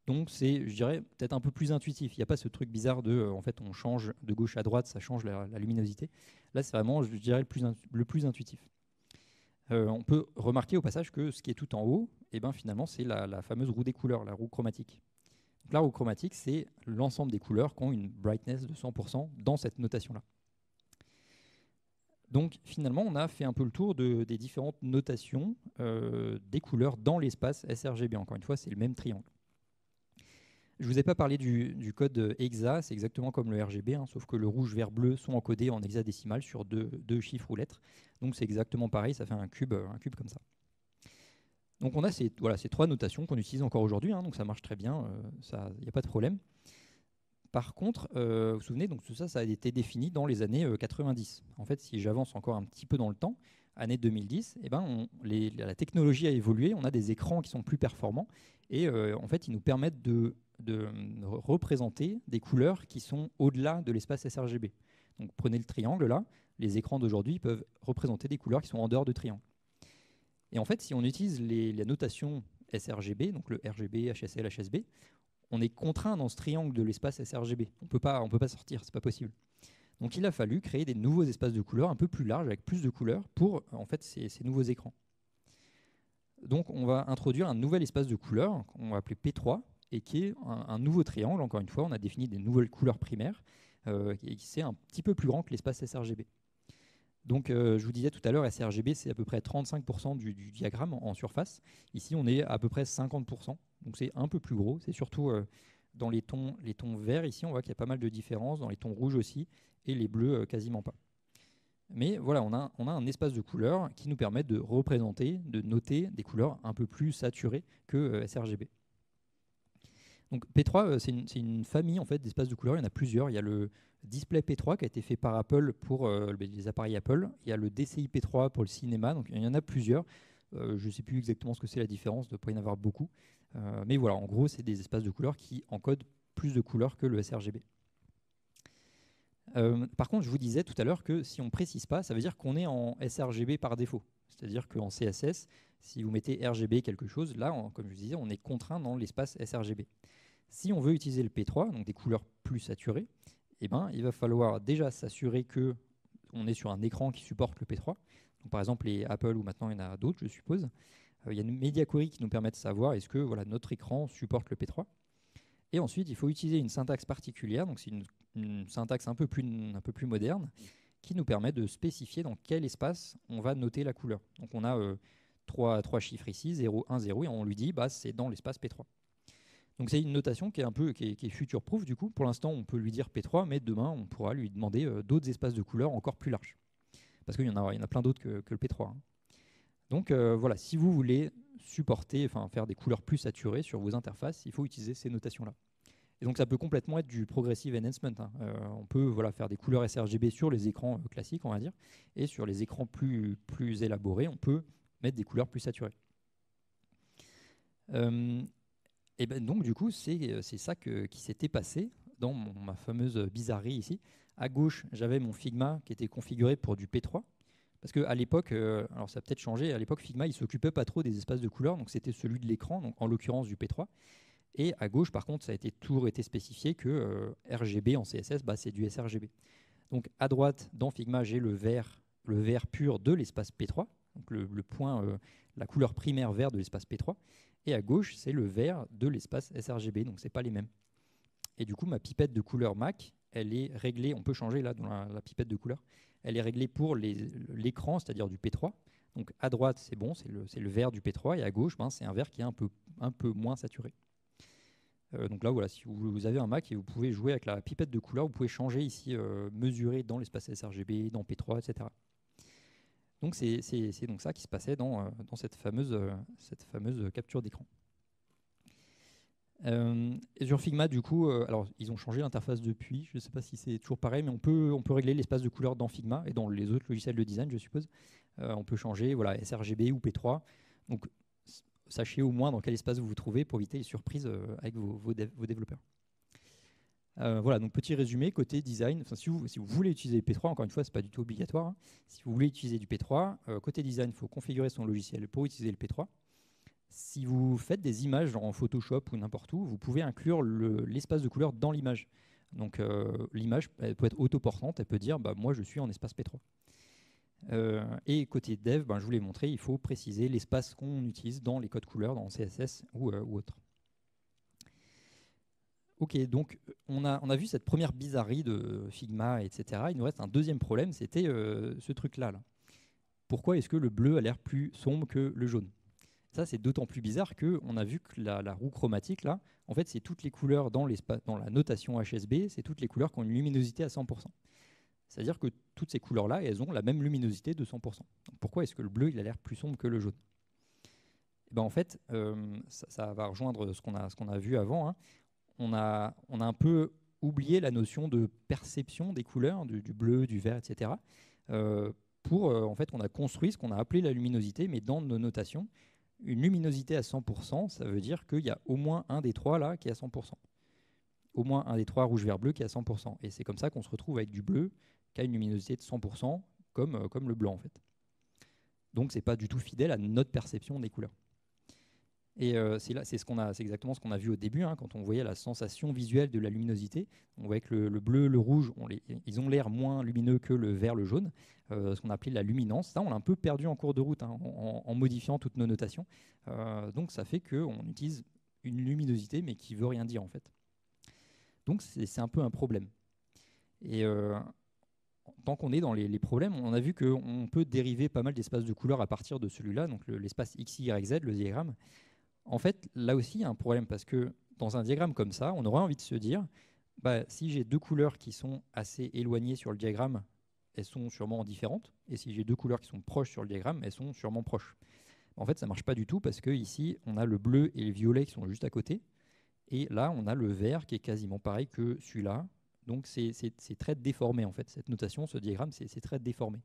Donc c'est, je dirais, peut-être un peu plus intuitif. Il n'y a pas ce truc bizarre de, en fait, on change de gauche à droite, ça change la luminosité. Là, c'est vraiment, je dirais, le plus intuitif. On peut remarquer au passage que ce qui est tout en haut, finalement, c'est la fameuse roue des couleurs, la roue chromatique. Donc la roue chromatique, c'est l'ensemble des couleurs qui ont une brightness de 100% dans cette notation-là. Donc finalement, on a fait un peu le tour des différentes notations des couleurs dans l'espace sRGB. Encore une fois, c'est le même triangle. Je ne vous ai pas parlé du code hexa, c'est exactement comme le RGB, sauf que le rouge, vert, bleu sont encodés en hexadécimal sur deux chiffres ou lettres. Donc c'est exactement pareil, ça fait un cube comme ça. Donc on a ces trois notations qu'on utilise encore aujourd'hui, donc ça marche très bien, il n'y a pas de problème. Par contre, vous vous souvenez, donc tout ça, ça a été défini dans les années 90. En fait, si j'avance encore un petit peu dans le temps, année 2010, eh ben, la technologie a évolué, on a des écrans qui sont plus performants, et en fait, ils nous permettent de représenter des couleurs qui sont au-delà de l'espace sRGB. Donc prenez le triangle là, les écrans d'aujourd'hui peuvent représenter des couleurs qui sont en dehors du triangle. Et en fait, si on utilise la notation sRGB, donc le RGB, HSL, HSB, on est contraint dans ce triangle de l'espace sRGB. On peut pas sortir, c'est pas possible. Donc il a fallu créer des nouveaux espaces de couleurs un peu plus larges, avec plus de couleurs, pour en fait ces nouveaux écrans. Donc on va introduire un nouvel espace de couleurs qu'on va appeler P3, et qui est un nouveau triangle. Encore une fois, on a défini des nouvelles couleurs primaires, et qui c'est un petit peu plus grand que l'espace sRGB. Donc je vous disais tout à l'heure, sRGB c'est à peu près 35% du diagramme en surface. Ici on est à peu près 50%, donc c'est un peu plus gros. C'est surtout dans les tons verts, ici on voit qu'il y a pas mal de différences, dans les tons rouges aussi, et les bleus quasiment pas. Mais voilà, on a un espace de couleurs qui nous permet de représenter, de noter des couleurs un peu plus saturées que sRGB. Donc P3, c'est une famille en fait d'espaces de couleurs. Il y en a plusieurs. Il y a le display P3 qui a été fait par Apple pour les appareils Apple. Il y a le DCI P3 pour le cinéma. Donc il y en a plusieurs. Je ne sais plus exactement ce que c'est la différence, il ne doit pas y en avoir beaucoup. Mais voilà, en gros, c'est des espaces de couleurs qui encodent plus de couleurs que le sRGB. Par contre, je vous disais tout à l'heure que si on ne précise pas, ça veut dire qu'on est en sRGB par défaut. C'est-à-dire qu'en CSS, si vous mettez RGB quelque chose, là, comme je vous disais, on est contraint dans l'espace sRGB. Si on veut utiliser le P3, donc des couleurs plus saturées, eh ben, il va falloir déjà s'assurer qu'on est sur un écran qui supporte le P3. Donc, par exemple, les Apple, ou maintenant il y en a d'autres, je suppose. Il y a une media query qui nous permet de savoir est-ce que notre écran supporte le P3. Et ensuite, il faut utiliser une syntaxe particulière, donc c'est une syntaxe un peu plus moderne, qui nous permet de spécifier dans quel espace on va noter la couleur. Donc on a trois chiffres ici, 0, 1, 0, et on lui dit c'est dans l'espace P3. Donc c'est une notation qui est future-proof du coup. Pour l'instant, on peut lui dire P3, mais demain, on pourra lui demander d'autres espaces de couleurs encore plus larges. Parce qu'il y en a plein d'autres que le P3. Hein. Donc voilà, si vous voulez faire des couleurs plus saturées sur vos interfaces, il faut utiliser ces notations-là. Et donc ça peut complètement être du progressive enhancement. Hein. On peut faire des couleurs sRGB sur les écrans classiques, on va dire, et sur les écrans plus élaborés, on peut mettre des couleurs plus saturées. Et ben donc du coup, c'est ça qui s'était passé dans ma fameuse bizarrerie ici. À gauche, j'avais mon Figma qui était configuré pour du P3. Parce qu'à l'époque, alors ça a peut-être changé, à l'époque Figma, il ne s'occupait pas trop des espaces de couleurs, donc c'était celui de l'écran, donc en l'occurrence du P3. Et à gauche, par contre, ça a toujours été spécifié que RGB en CSS, c'est du sRGB. Donc à droite, dans Figma, j'ai le vert pur de l'espace P3, donc le point, la couleur primaire vert de l'espace P3. Et à gauche, c'est le vert de l'espace sRGB, donc ce n'est pas les mêmes. Et du coup, ma pipette de couleur MAC, elle est réglée, on peut changer là dans la pipette de couleur, elle est réglée pour l'écran, c'est-à-dire du P3. Donc à droite, c'est bon, c'est le vert du P3, et à gauche, c'est un vert qui est un peu moins saturé. Donc là, voilà, si vous avez un Mac et vous pouvez jouer avec la pipette de couleur, vous pouvez changer ici, mesurer dans l'espace sRGB, dans P3, etc. Donc c'est donc ça qui se passait dans cette fameuse capture d'écran. Et sur Figma, du coup, alors ils ont changé l'interface depuis, je ne sais pas si c'est toujours pareil, mais on peut régler l'espace de couleur dans Figma et dans les autres logiciels de design, je suppose. On peut changer sRGB ou P3. Donc sachez au moins dans quel espace vous vous trouvez pour éviter les surprises avec vos développeurs. Voilà, donc petit résumé, côté design, si vous voulez utiliser P3, encore une fois, ce n'est pas du tout obligatoire. Hein. Si vous voulez utiliser du P3, côté design, il faut configurer son logiciel pour utiliser le P3. Si vous faites des images genre en Photoshop ou n'importe où, vous pouvez inclure l'espace de couleur dans l'image. Donc l'image peut être autoportante, elle peut dire moi je suis en espace P3. Et côté dev, je vous l'ai montré, il faut préciser l'espace qu'on utilise dans les codes couleurs, dans CSS ou autre. Ok, donc on a vu cette première bizarrerie de Figma, etc. Il nous reste un deuxième problème, c'était ce truc-là. Là. Pourquoi est-ce que le bleu a l'air plus sombre que le jaune? Ça, c'est d'autant plus bizarre qu'on a vu que la roue chromatique, là, en fait, c'est toutes les couleurs dans la notation HSB, c'est toutes les couleurs qui ont une luminosité à 100%. C'est-à-dire que toutes ces couleurs-là, elles ont la même luminosité de 100%. Donc pourquoi est-ce que le bleu, il a l'air plus sombre que le jaune? Et en fait, ça va rejoindre ce qu'on a vu avant. Hein. On a un peu oublié la notion de perception des couleurs, du bleu, du vert, etc. En fait, on a construit ce qu'on a appelé la luminosité, mais dans nos notations, une luminosité à 100%, ça veut dire qu'il y a au moins un des trois là qui est à 100%. Au moins un des trois rouge, vert, bleu qui est à 100%. Et c'est comme ça qu'on se retrouve avec du bleu qui a une luminosité de 100%, comme le blanc en fait. Donc c'est pas du tout fidèle à notre perception des couleurs. Et c'est exactement ce qu'on a vu au début, hein, quand on voyait la sensation visuelle de la luminosité. On voyait que le bleu, le rouge, ils ont l'air moins lumineux que le vert, le jaune, ce qu'on appelait la luminance. Ça, on l'a un peu perdu en cours de route, hein, en modifiant toutes nos notations. Donc ça fait qu'on utilise une luminosité, mais qui ne veut rien dire en fait. Donc c'est un peu un problème. Et tant qu'on est dans les problèmes, on a vu qu'on peut dériver pas mal d'espaces de couleurs à partir de celui-là, donc l'espace X, Y, Z, le diagramme. En fait, là aussi, il y a un problème parce que dans un diagramme comme ça, on aurait envie de se dire, si j'ai deux couleurs qui sont assez éloignées sur le diagramme, elles sont sûrement différentes. Et si j'ai deux couleurs qui sont proches sur le diagramme, elles sont sûrement proches. En fait, ça ne marche pas du tout parce qu'ici, on a le bleu et le violet qui sont juste à côté. Et là, on a le vert qui est quasiment pareil que celui-là. Donc, c'est très déformé, en fait. Cette notation, ce diagramme, c'est très déformé.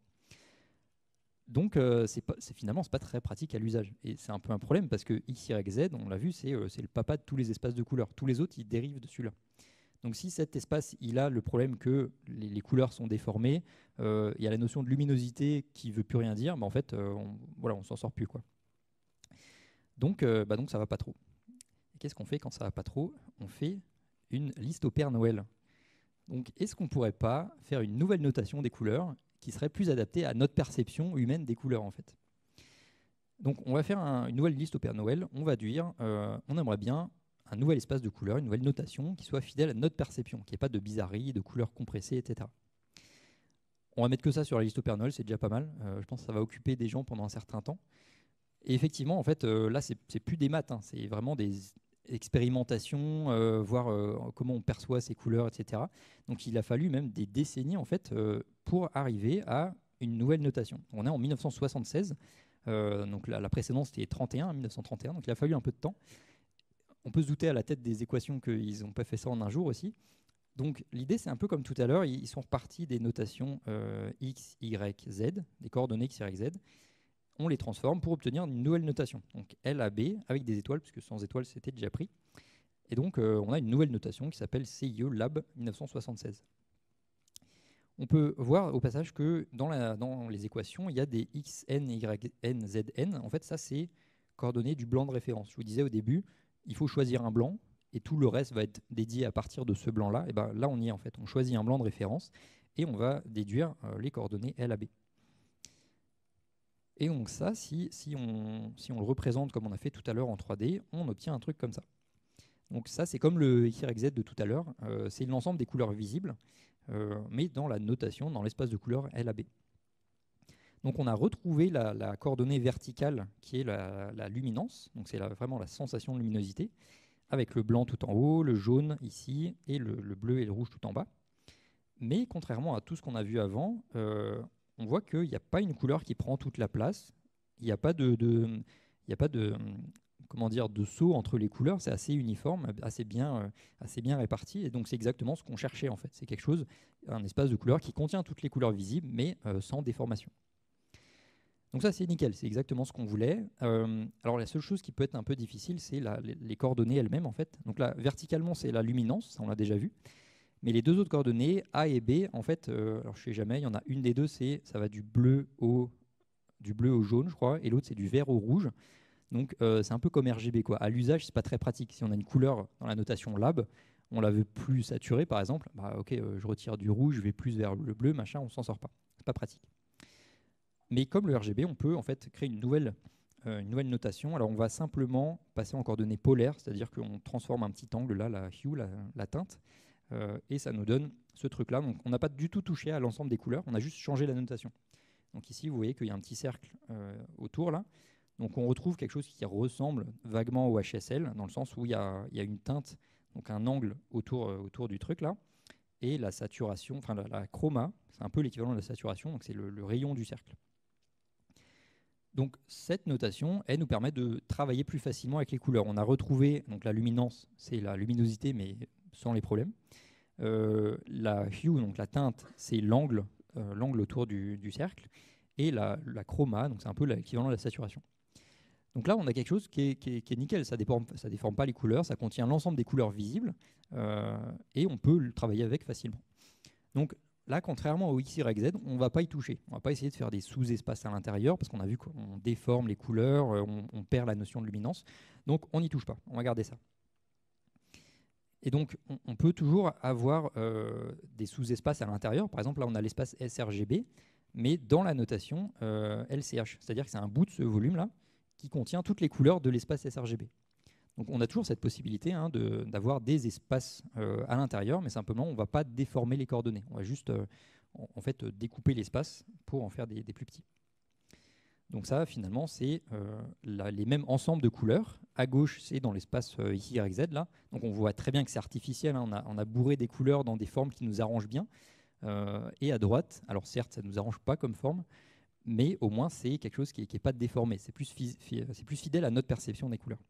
Donc, finalement, ce n'est pas très pratique à l'usage. Et c'est un peu un problème parce que X, Y, Z, on l'a vu, c'est le papa de tous les espaces de couleurs. Tous les autres, ils dérivent de celui-là. Donc, si cet espace, il a le problème que les couleurs sont déformées, il y a la notion de luminosité qui ne veut plus rien dire, en fait, on s'en sort plus, quoi. Donc, ça ne va pas trop. Et qu'est-ce qu'on fait quand ça ne va pas trop? On fait une liste au Père Noël. Donc, est-ce qu'on ne pourrait pas faire une nouvelle notation des couleurs qui serait plus adaptée à notre perception humaine des couleurs, en fait? Donc, on va faire une nouvelle liste au Père Noël. On va dire, on aimerait bien un nouvel espace de couleurs, une nouvelle notation qui soit fidèle à notre perception, qu'il n'y ait pas de bizarreries, de couleurs compressées, etc. On va mettre que ça sur la liste au Père Noël, c'est déjà pas mal. Je pense que ça va occuper des gens pendant un certain temps. Et effectivement, en fait, là, c'est plus des maths, hein, c'est vraiment des expérimentations, voir comment on perçoit ces couleurs, etc. Donc, il a fallu même des décennies, en fait, pour arriver à une nouvelle notation. On est en 1976, donc la précédente, c'était 1931, donc il a fallu un peu de temps. On peut se douter à la tête des équations qu'ils n'ont pas fait ça en un jour aussi. Donc l'idée, c'est un peu comme tout à l'heure, ils sont repartis des notations X, Y, Z, des coordonnées X, Y, Z. On les transforme pour obtenir une nouvelle notation. Donc L, A, B, avec des étoiles, puisque sans étoiles, c'était déjà pris. Et donc, on a une nouvelle notation qui s'appelle CIE Lab 1976. On peut voir au passage que dans les équations, il y a des XN, YN, ZN. En fait, ça, c'est coordonnées du blanc de référence. Je vous disais au début, il faut choisir un blanc et tout le reste va être dédié à partir de ce blanc-là. Et ben là, on y est en fait. On choisit un blanc de référence et on va déduire les coordonnées L à B. Et donc ça, si on le représente comme on a fait tout à l'heure en 3D, on obtient un truc comme ça. Donc ça, c'est comme le XYZ de tout à l'heure. C'est l'ensemble des couleurs visibles, mais dans la notation, dans l'espace de couleurs L à B. Donc on a retrouvé la coordonnée verticale qui est la luminance, donc c'est vraiment la sensation de luminosité, avec le blanc tout en haut, le jaune ici, et le bleu et le rouge tout en bas. Mais contrairement à tout ce qu'on a vu avant, on voit qu'il n'y a pas une couleur qui prend toute la place, il n'y a pas de saut entre les couleurs, c'est assez uniforme, assez bien réparti, et donc c'est exactement ce qu'on cherchait en fait. C'est quelque chose, un espace de couleurs qui contient toutes les couleurs visibles, mais sans déformation. Donc ça, c'est nickel, c'est exactement ce qu'on voulait. Alors la seule chose qui peut être un peu difficile, c'est les coordonnées elles-mêmes en fait. Donc là, verticalement, c'est la luminance, ça on l'a déjà vu. Mais les deux autres coordonnées, A et B, en fait, alors je ne sais jamais, il y en a une des deux, ça va du bleu au jaune, je crois, et l'autre, c'est du vert au rouge. Donc c'est un peu comme RGB, quoi. À l'usage, c'est pas très pratique. Si on a une couleur dans la notation lab, on la veut plus saturée, par exemple, je retire du rouge, je vais plus vers le bleu, machin, on s'en sort pas. C'est pas pratique. Mais comme le RGB, on peut en fait créer une nouvelle notation. Alors on va simplement passer en coordonnées polaires, c'est-à-dire qu'on transforme un petit angle là, la hue, la teinte, et ça nous donne ce truc-là. Donc on n'a pas du tout touché à l'ensemble des couleurs, on a juste changé la notation. Donc ici, vous voyez qu'il y a un petit cercle autour là. Donc on retrouve quelque chose qui ressemble vaguement au HSL, dans le sens où il y a une teinte, donc un angle autour du truc là, et la saturation, enfin la chroma, c'est un peu l'équivalent de la saturation, donc c'est le rayon du cercle. Donc cette notation, elle nous permet de travailler plus facilement avec les couleurs. On a retrouvé donc la luminance, c'est la luminosité, mais sans les problèmes. La hue, donc la teinte, c'est l'angle autour du cercle, et la chroma, donc c'est un peu l'équivalent de la saturation. Donc là, on a quelque chose qui est nickel, ça ne déforme pas les couleurs, ça contient l'ensemble des couleurs visibles, et on peut le travailler avec facilement. Donc là, contrairement au XYZ, on ne va pas y toucher. On ne va pas essayer de faire des sous-espaces à l'intérieur, parce qu'on a vu qu'on déforme les couleurs, on perd la notion de luminance. Donc on n'y touche pas, on va garder ça. Et donc, on peut toujours avoir des sous-espaces à l'intérieur. Par exemple, là, on a l'espace sRGB, mais dans la notation LCH. C'est-à-dire que c'est un bout de ce volume-là qui contient toutes les couleurs de l'espace sRGB. Donc, on a toujours cette possibilité d'avoir des espaces à l'intérieur, mais simplement, on ne va pas déformer les coordonnées. On va juste en fait, découper l'espace pour en faire des plus petits. Donc ça, finalement, c'est les mêmes ensembles de couleurs. À gauche, c'est dans l'espace ici YZ, là. Donc on voit très bien que c'est artificiel, hein. On a bourré des couleurs dans des formes qui nous arrangent bien. Et à droite, alors certes, ça ne nous arrange pas comme forme, mais au moins, c'est quelque chose qui n'est pas déformé. C'est plus fidèle à notre perception des couleurs.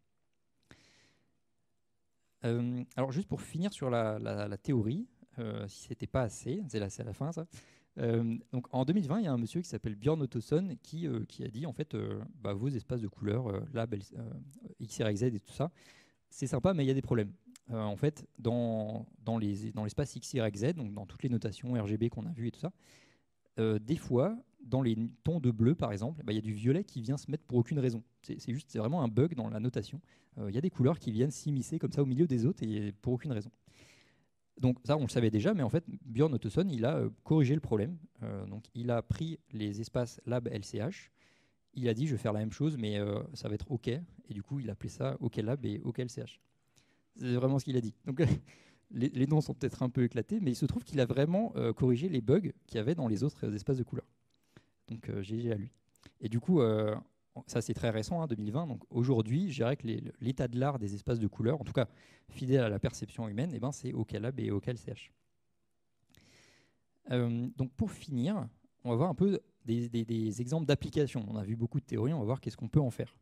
Alors juste pour finir sur la théorie, si ce n'était pas assez, c'est à la fin ça. Donc en 2020, il y a un monsieur qui s'appelle Björn Ottosson qui a dit en fait vos espaces de couleurs, lab, XYZ et tout ça, c'est sympa, mais il y a des problèmes. En fait, dans l'espace XYZ, donc dans toutes les notations RGB qu'on a vues et tout ça, des fois, dans les tons de bleu par exemple, il y a du violet qui vient se mettre pour aucune raison. C'est vraiment un bug dans la notation. Il y a des couleurs qui viennent s'immiscer comme ça au milieu des autres et pour aucune raison. Donc ça, on le savait déjà, mais en fait, Björn Ottosson, il a corrigé le problème. Donc il a pris les espaces lab LCH, il a dit je vais faire la même chose, mais ça va être OK. Et du coup, il a appelé ça OK lab et OK LCH. C'est vraiment ce qu'il a dit. Donc les noms sont peut-être un peu éclatés, mais il se trouve qu'il a vraiment corrigé les bugs qu'il y avait dans les autres espaces de couleurs. Donc GG à lui. Et du coup, ça c'est très récent, hein, 2020. Donc aujourd'hui, je dirais que l'état de l'art des espaces de couleurs, en tout cas fidèle à la perception humaine, eh ben, c'est OK lab et OK LCH. Donc pour finir, on va voir un peu des exemples d'applications. On a vu beaucoup de théories, on va voir qu'est-ce qu'on peut en faire.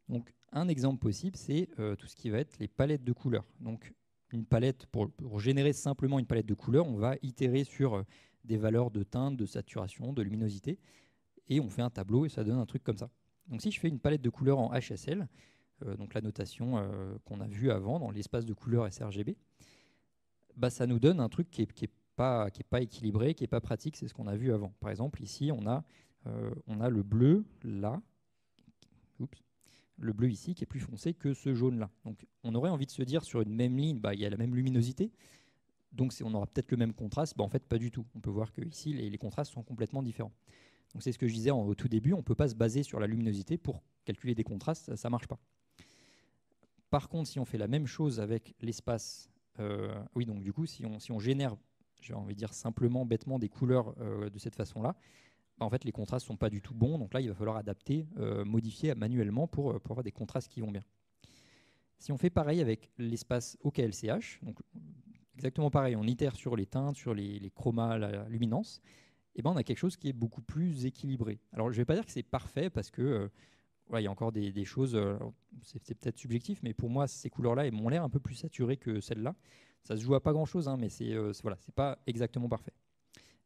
Donc un exemple possible, c'est tout ce qui va être les palettes de couleurs. Donc une palette, pour générer simplement une palette de couleurs, on va itérer sur des valeurs de teinte, de saturation, de luminosité, et on fait un tableau et ça donne un truc comme ça. Donc si je fais une palette de couleurs en HSL, donc la notation qu'on a vue avant dans l'espace de couleurs sRGB, ça nous donne un truc qui est pas équilibré, qui n'est pas pratique, c'est ce qu'on a vu avant. Par exemple, ici, on a le bleu là, le bleu ici qui est plus foncé que ce jaune-là. Donc on aurait envie de se dire sur une même ligne, il y a la même luminosité, donc on aura peut-être le même contraste. En fait, pas du tout. On peut voir que ici, les contrastes sont complètement différents. Donc c'est ce que je disais au tout début, on ne peut pas se baser sur la luminosité pour calculer des contrastes, ça ne marche pas. Par contre, si on fait la même chose avec l'espace, oui, donc du coup, si on génère, j'ai envie de dire simplement, bêtement, des couleurs de cette façon-là, en fait, les contrastes ne sont pas du tout bons. Donc là, il va falloir adapter, modifier manuellement pour avoir des contrastes qui vont bien. Si on fait pareil avec l'espace OKLCH, donc exactement pareil, on itère sur les teintes, sur les chromas, la luminance, et on a quelque chose qui est beaucoup plus équilibré. Alors, je ne vais pas dire que c'est parfait parce que il y a encore des choses, c'est peut-être subjectif, mais pour moi, ces couleurs-là m'ont l'air un peu plus saturées que celles-là. Ça se joue à pas grand-chose, hein, mais c'est pas exactement parfait.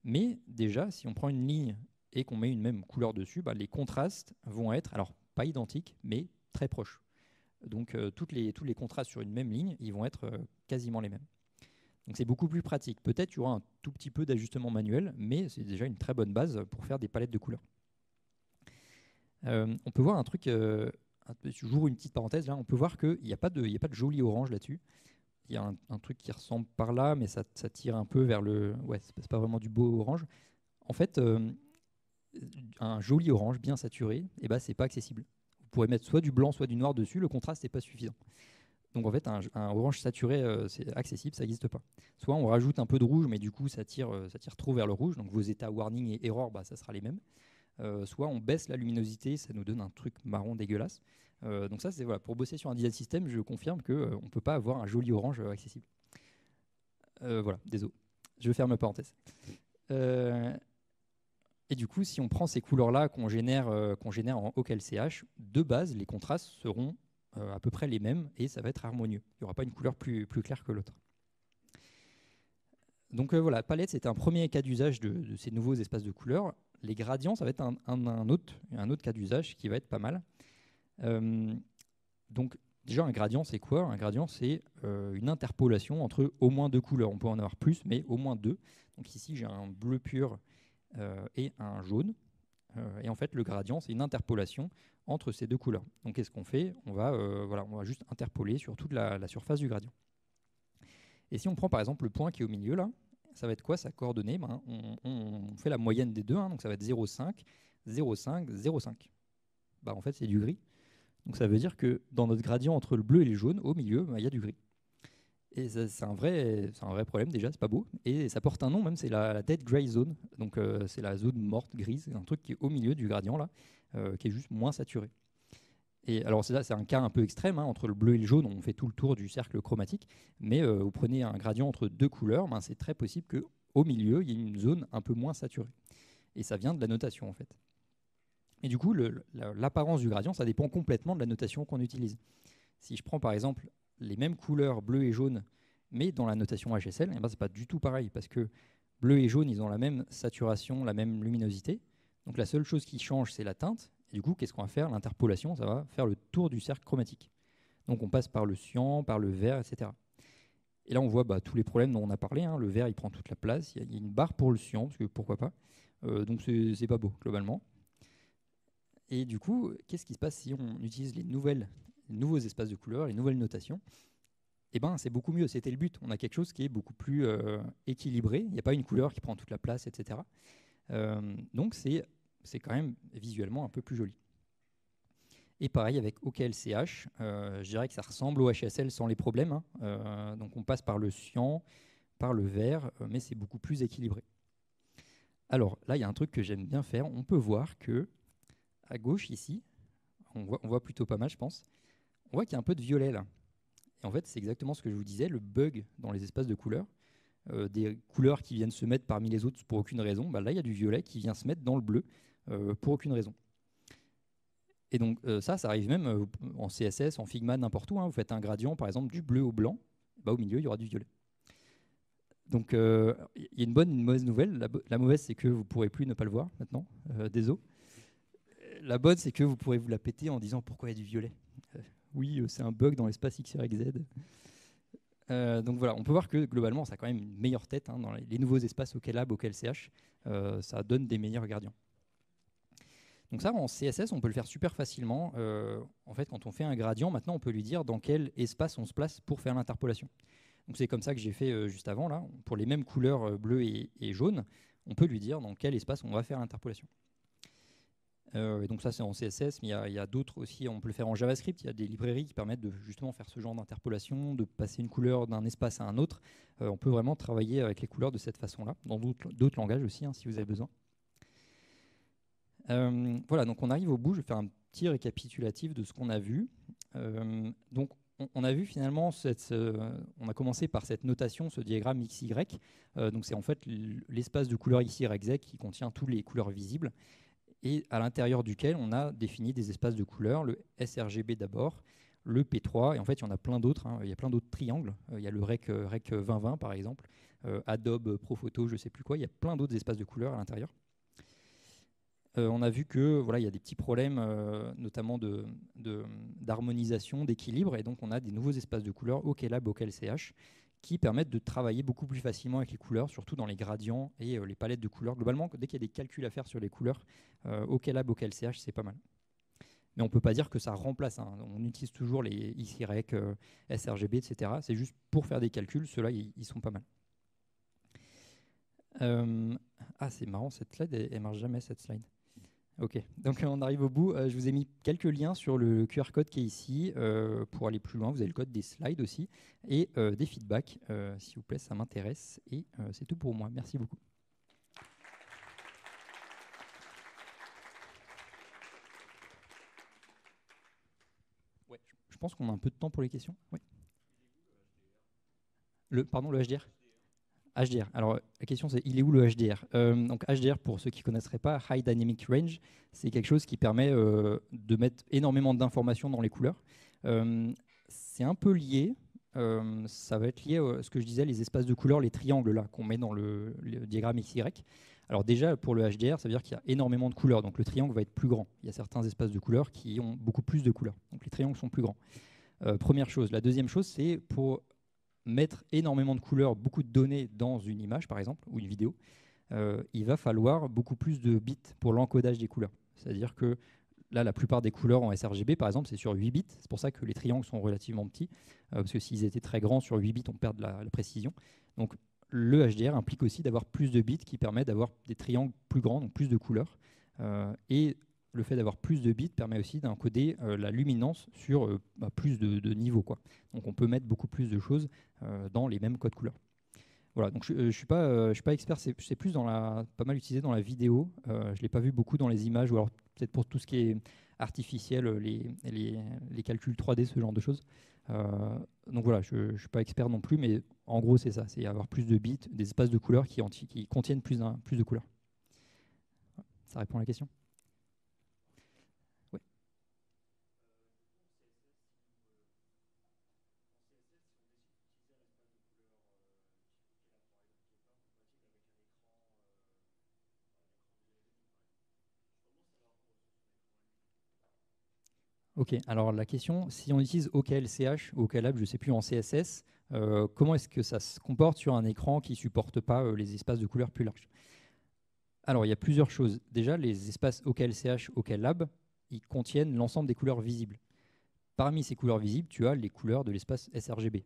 Mais déjà, si on prend une ligne et qu'on met une même couleur dessus, les contrastes vont être, alors pas identiques, mais très proches. Donc tous les contrastes sur une même ligne, ils vont être quasiment les mêmes. Donc c'est beaucoup plus pratique. Peut-être qu'il y aura un tout petit peu d'ajustement manuel, mais c'est déjà une très bonne base pour faire des palettes de couleurs. On peut voir un truc, j'ouvre une petite parenthèse là, on peut voir qu'il n'y a pas de joli orange là-dessus. Il y a un truc qui ressemble par là, mais ça tire un peu vers le... Ouais, c'est pas vraiment du beau orange. En fait, un joli orange bien saturé, c'est pas accessible. Vous pourrez mettre soit du blanc, soit du noir dessus, le contraste n'est pas suffisant. Donc en fait, un orange saturé, c'est accessible, ça n'existe pas. Soit on rajoute un peu de rouge, mais du coup, ça tire trop vers le rouge. Donc vos états warning et error, ça sera les mêmes. Soit on baisse la luminosité, ça nous donne un truc marron dégueulasse. Donc ça, c'est pour bosser sur un design system, je confirme qu'on ne peut pas avoir un joli orange accessible. Voilà, désolé. Je ferme ma parenthèse. Et du coup, si on prend ces couleurs-là qu'on génère en OKLCH, de base, les contrastes seront à peu près les mêmes et ça va être harmonieux. Il n'y aura pas une couleur plus claire que l'autre. Donc voilà, palette, c'était un premier cas d'usage de ces nouveaux espaces de couleurs. Les gradients, ça va être un autre cas d'usage qui va être pas mal. Donc déjà, un gradient, c'est quoi? Un gradient, c'est une interpolation entre au moins deux couleurs. On peut en avoir plus, mais au moins deux. Donc ici, j'ai un bleu pur et un jaune. Et en fait, le gradient, c'est une interpolation entre ces deux couleurs. Donc qu'est-ce qu'on fait? On va juste interpoler sur toute la surface du gradient. Et si on prend par exemple le point qui est au milieu, là, ça va être quoi sa coordonnée? On fait la moyenne des deux, donc ça va être 0,5, 0,5, 0,5. En fait, c'est du gris. Donc ça veut dire que dans notre gradient entre le bleu et le jaune, au milieu, il y a du gris. Et c'est un vrai problème déjà, c'est pas beau. Et ça porte un nom même, c'est la dead gray zone. Donc c'est la zone morte grise, c'est un truc qui est au milieu du gradient là, qui est juste moins saturé. Et alors c'est un cas un peu extrême, entre le bleu et le jaune, on fait tout le tour du cercle chromatique, mais vous prenez un gradient entre deux couleurs, c'est très possible qu'au milieu, il y ait une zone un peu moins saturée. Et ça vient de la notation en fait. Et du coup, l'apparence du gradient, ça dépend complètement de la notation qu'on utilise. Si je prends par exemple les mêmes couleurs bleu et jaune, mais dans la notation HSL, c'est pas du tout pareil, parce que bleu et jaune, ils ont la même saturation, la même luminosité. Donc la seule chose qui change, c'est la teinte. Et du coup, qu'est-ce qu'on va faire? L'interpolation, ça va faire le tour du cercle chromatique. Donc on passe par le cyan, par le vert, etc. Et là, on voit tous les problèmes dont on a parlé. Le vert, il prend toute la place. Il y a une barre pour le cyan, parce que pourquoi pas. Donc c'est pas beau, globalement. Et du coup, qu'est-ce qui se passe si on utilise les nouveaux espaces de couleurs, les nouvelles notations? C'est beaucoup mieux. C'était le but. On a quelque chose qui est beaucoup plus équilibré. Il n'y a pas une couleur qui prend toute la place, etc. Donc c'est quand même visuellement un peu plus joli. Et pareil avec OKLCH, je dirais que ça ressemble au HSL sans les problèmes. Donc on passe par le cyan, par le vert, mais c'est beaucoup plus équilibré. Alors là, il y a un truc que j'aime bien faire. On peut voir que à gauche ici, on voit plutôt pas mal, je pense. On voit qu'il y a un peu de violet là. Et en fait, c'est exactement ce que je vous disais, le bug dans les espaces de couleurs. Des couleurs qui viennent se mettre parmi les autres pour aucune raison. Là, il y a du violet qui vient se mettre dans le bleu pour aucune raison. Et donc ça arrive même en CSS, en Figma, n'importe où. Vous faites un gradient, par exemple, du bleu au blanc. Au milieu, il y aura du violet. Donc il y a une bonne et une mauvaise nouvelle. La mauvaise, c'est que vous ne pourrez plus ne pas le voir maintenant. Désolé. La bonne, c'est que vous pourrez vous la péter en disant pourquoi il y a du violet. Oui, c'est un bug dans l'espace X, Y, Z. Donc voilà, on peut voir que globalement, ça a quand même une meilleure tête dans les nouveaux espaces OKLab, OKLCH. Ça donne des meilleurs gradients. Donc ça, en CSS, on peut le faire super facilement. En fait, quand on fait un gradient, maintenant, on peut lui dire dans quel espace on se place pour faire l'interpolation. Donc c'est comme ça que j'ai fait juste avant, là. Pour les mêmes couleurs bleu et jaune, on peut lui dire dans quel espace on va faire l'interpolation. Et donc ça, c'est en CSS, mais il y a d'autres aussi. On peut le faire en JavaScript. Il y a des librairies qui permettent de justement faire ce genre d'interpolation, de passer une couleur d'un espace à un autre. On peut vraiment travailler avec les couleurs de cette façon-là, dans d'autres langages aussi, si vous avez besoin. Voilà, donc on arrive au bout. Je vais faire un petit récapitulatif de ce qu'on a vu. Donc on a vu finalement, on a commencé par cette notation, ce diagramme XY. Donc c'est en fait l'espace de couleur XYZ qui contient toutes les couleurs visibles, et à l'intérieur duquel on a défini des espaces de couleurs, le sRGB d'abord, le P3, et en fait il y en a plein d'autres, il y a plein d'autres triangles, il y a le Rec 2020 par exemple, Adobe Profoto, je ne sais plus quoi, il y a plein d'autres espaces de couleurs à l'intérieur. On a vu que il y a des petits problèmes, notamment d'harmonisation, d'équilibre, et donc on a des nouveaux espaces de couleurs, OKLab, OKLCH, qui permettent de travailler beaucoup plus facilement avec les couleurs, surtout dans les gradients et les palettes de couleurs. Globalement, dès qu'il y a des calculs à faire sur les couleurs, OKLab, OKLCH, c'est pas mal. Mais on ne peut pas dire que ça remplace. On utilise toujours les XY, sRGB, etc. C'est juste pour faire des calculs, ceux-là, ils sont pas mal. C'est marrant, cette slide, elle ne marche jamais, cette slide. Ok, donc on arrive au bout. Je vous ai mis quelques liens sur le QR code qui est ici pour aller plus loin. Vous avez le code des slides aussi et des feedbacks. S'il vous plaît, ça m'intéresse. Et c'est tout pour moi. Merci beaucoup. Ouais, je pense qu'on a un peu de temps pour les questions. Oui. Pardon, le HDR. HDR. Alors, la question, c'est il est où le HDR? Donc, HDR, pour ceux qui ne connaisseraient pas, High Dynamic Range, c'est quelque chose qui permet de mettre énormément d'informations dans les couleurs. C'est un peu lié. ça va être lié à ce que je disais, les espaces de couleurs, les triangles là qu'on met dans le diagramme XY. Alors déjà, pour le HDR, ça veut dire qu'il y a énormément de couleurs, donc le triangle va être plus grand. Il y a certains espaces de couleurs qui ont beaucoup plus de couleurs, donc les triangles sont plus grands. Première chose. La deuxième chose, c'est pour mettre énormément de couleurs, beaucoup de données dans une image, par exemple, ou une vidéo, il va falloir beaucoup plus de bits pour l'encodage des couleurs. C'est-à-dire que là, la plupart des couleurs en sRGB, par exemple, c'est sur 8 bits. C'est pour ça que les triangles sont relativement petits, parce que s'ils étaient très grands sur 8 bits, on perd de la précision. Donc le HDR implique aussi d'avoir plus de bits qui permet d'avoir des triangles plus grands, donc plus de couleurs. Et le fait d'avoir plus de bits permet aussi d'encoder la luminance sur plus de niveaux, quoi. Donc on peut mettre beaucoup plus de choses dans les mêmes codes couleurs. Voilà, donc je ne suis pas expert, c'est plus pas mal utilisé dans la vidéo. Je ne l'ai pas vu beaucoup dans les images, ou alors peut-être pour tout ce qui est artificiel, les calculs 3D, ce genre de choses. Donc voilà, je ne suis pas expert non plus, mais en gros c'est ça, c'est avoir plus de bits, des espaces de couleurs qui contiennent plus de couleurs. Ça répond à la question? Oui. Ok, alors la question, si on utilise OKLCH ou OKLab, je ne sais plus, en CSS, comment est-ce que ça se comporte sur un écran qui ne supporte pas les espaces de couleurs plus larges? Alors, il y a plusieurs choses. Déjà, les espaces OKLCH, OKLab, ils contiennent l'ensemble des couleurs visibles. Parmi ces couleurs visibles, tu as les couleurs de l'espace sRGB,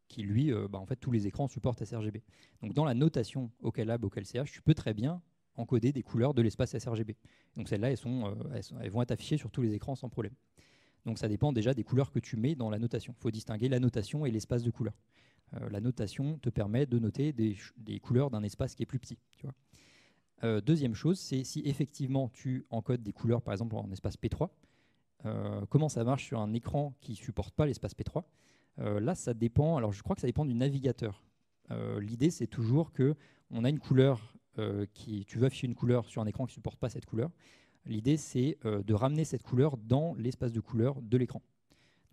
qui lui, en fait, tous les écrans supportent sRGB. Donc, dans la notation OKLab, OKLCH, tu peux très bien encoder des couleurs de l'espace sRGB. Donc, celles-là, elles vont être affichées sur tous les écrans sans problème. Donc, ça dépend déjà des couleurs que tu mets dans la notation. Il faut distinguer la notation et l'espace de couleurs. La notation te permet de noter des couleurs d'un espace qui est plus petit, tu vois. Deuxième chose, c'est si effectivement tu encodes des couleurs, par exemple en espace P3, comment ça marche sur un écran qui ne supporte pas l'espace P3? Là, ça dépend. Alors, je crois que ça dépend du navigateur. L'idée, c'est toujours que on a une couleur tu veux afficher une couleur sur un écran qui ne supporte pas cette couleur. L'idée, c'est de ramener cette couleur dans l'espace de couleur de l'écran.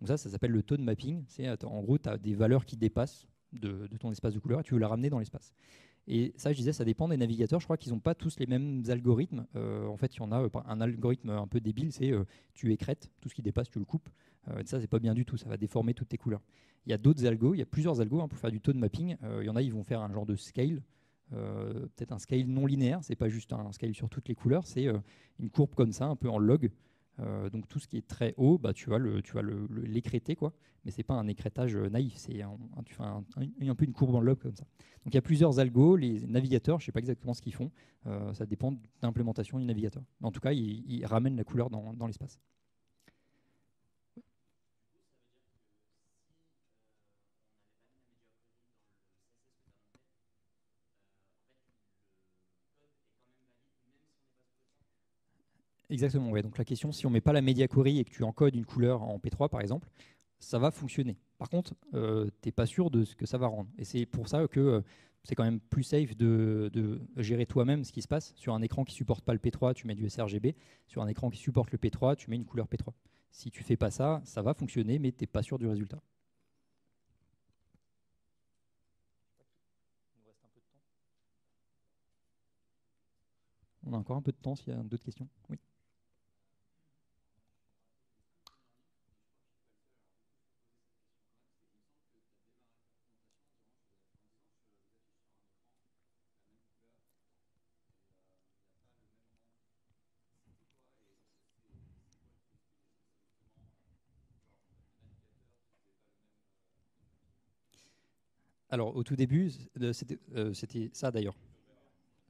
Donc ça s'appelle le tone mapping. En gros, tu as des valeurs qui dépassent de ton espace de couleur et tu veux la ramener dans l'espace. Et ça, je disais, ça dépend des navigateurs. Je crois qu'ils n'ont pas tous les mêmes algorithmes. En fait, il y en a un algorithme un peu débile, c'est tu écrètes, tout ce qui dépasse, tu le coupes. Ça, c'est pas bien du tout, ça va déformer toutes tes couleurs. Il y a d'autres algos, il y a plusieurs algos pour faire du tone mapping. Il y en a, ils vont faire un genre de scale, peut-être un scale non linéaire. C'est pas juste un scale sur toutes les couleurs, c'est une courbe comme ça, un peu en log. Donc tout ce qui est très haut, tu vas l'écréter, quoi. Mais c'est pas un écrétage naïf, tu fais un peu une courbe en log comme ça. Donc il y a plusieurs algos, les navigateurs, je sais pas exactement ce qu'ils font, ça dépend de l'implémentation du navigateur. En tout cas, ils ramènent la couleur dans l'espace. Exactement, ouais. Donc la question, si on met pas la media query et que tu encodes une couleur en P3 par exemple, ça va fonctionner. Par contre, tu n'es pas sûr de ce que ça va rendre. Et c'est pour ça que c'est quand même plus safe de gérer toi-même ce qui se passe. Sur un écran qui ne supporte pas le P3, tu mets du sRGB. Sur un écran qui supporte le P3, tu mets une couleur P3. Si tu fais pas ça, ça va fonctionner, mais tu n'es pas sûr du résultat. On a encore un peu de temps s'il y a d'autres questions. Oui. Alors, au tout début, c'était ça d'ailleurs.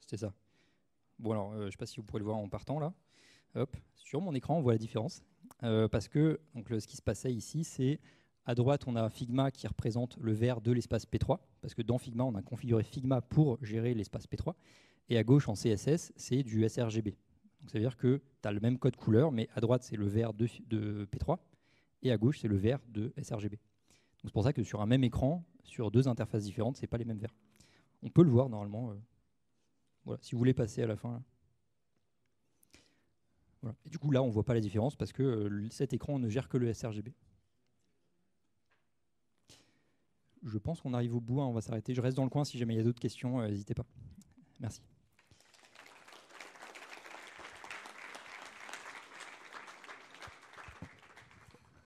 C'était ça. Bon, alors, je ne sais pas si vous pouvez le voir en partant là. Hop, sur mon écran, on voit la différence. Parce que donc, ce qui se passait ici, c'est à droite, on a Figma qui représente le vert de l'espace P3, parce que dans Figma, on a configuré Figma pour gérer l'espace P3. Et à gauche, en CSS, c'est du sRGB. Donc, ça veut dire que tu as le même code couleur, mais à droite, c'est le vert de P3, et à gauche, c'est le vert de sRGB. Donc, c'est pour ça que sur un même écran, sur deux interfaces différentes, ce n'est pas les mêmes verts. On peut le voir normalement. Voilà, si vous voulez passer à la fin. Là. Voilà. Et du coup, là, on ne voit pas la différence parce que cet écran ne gère que le sRGB. je pense qu'on arrive au bout, hein, on va s'arrêter. Je reste dans le coin, si jamais il y a d'autres questions, n'hésitez pas. Merci.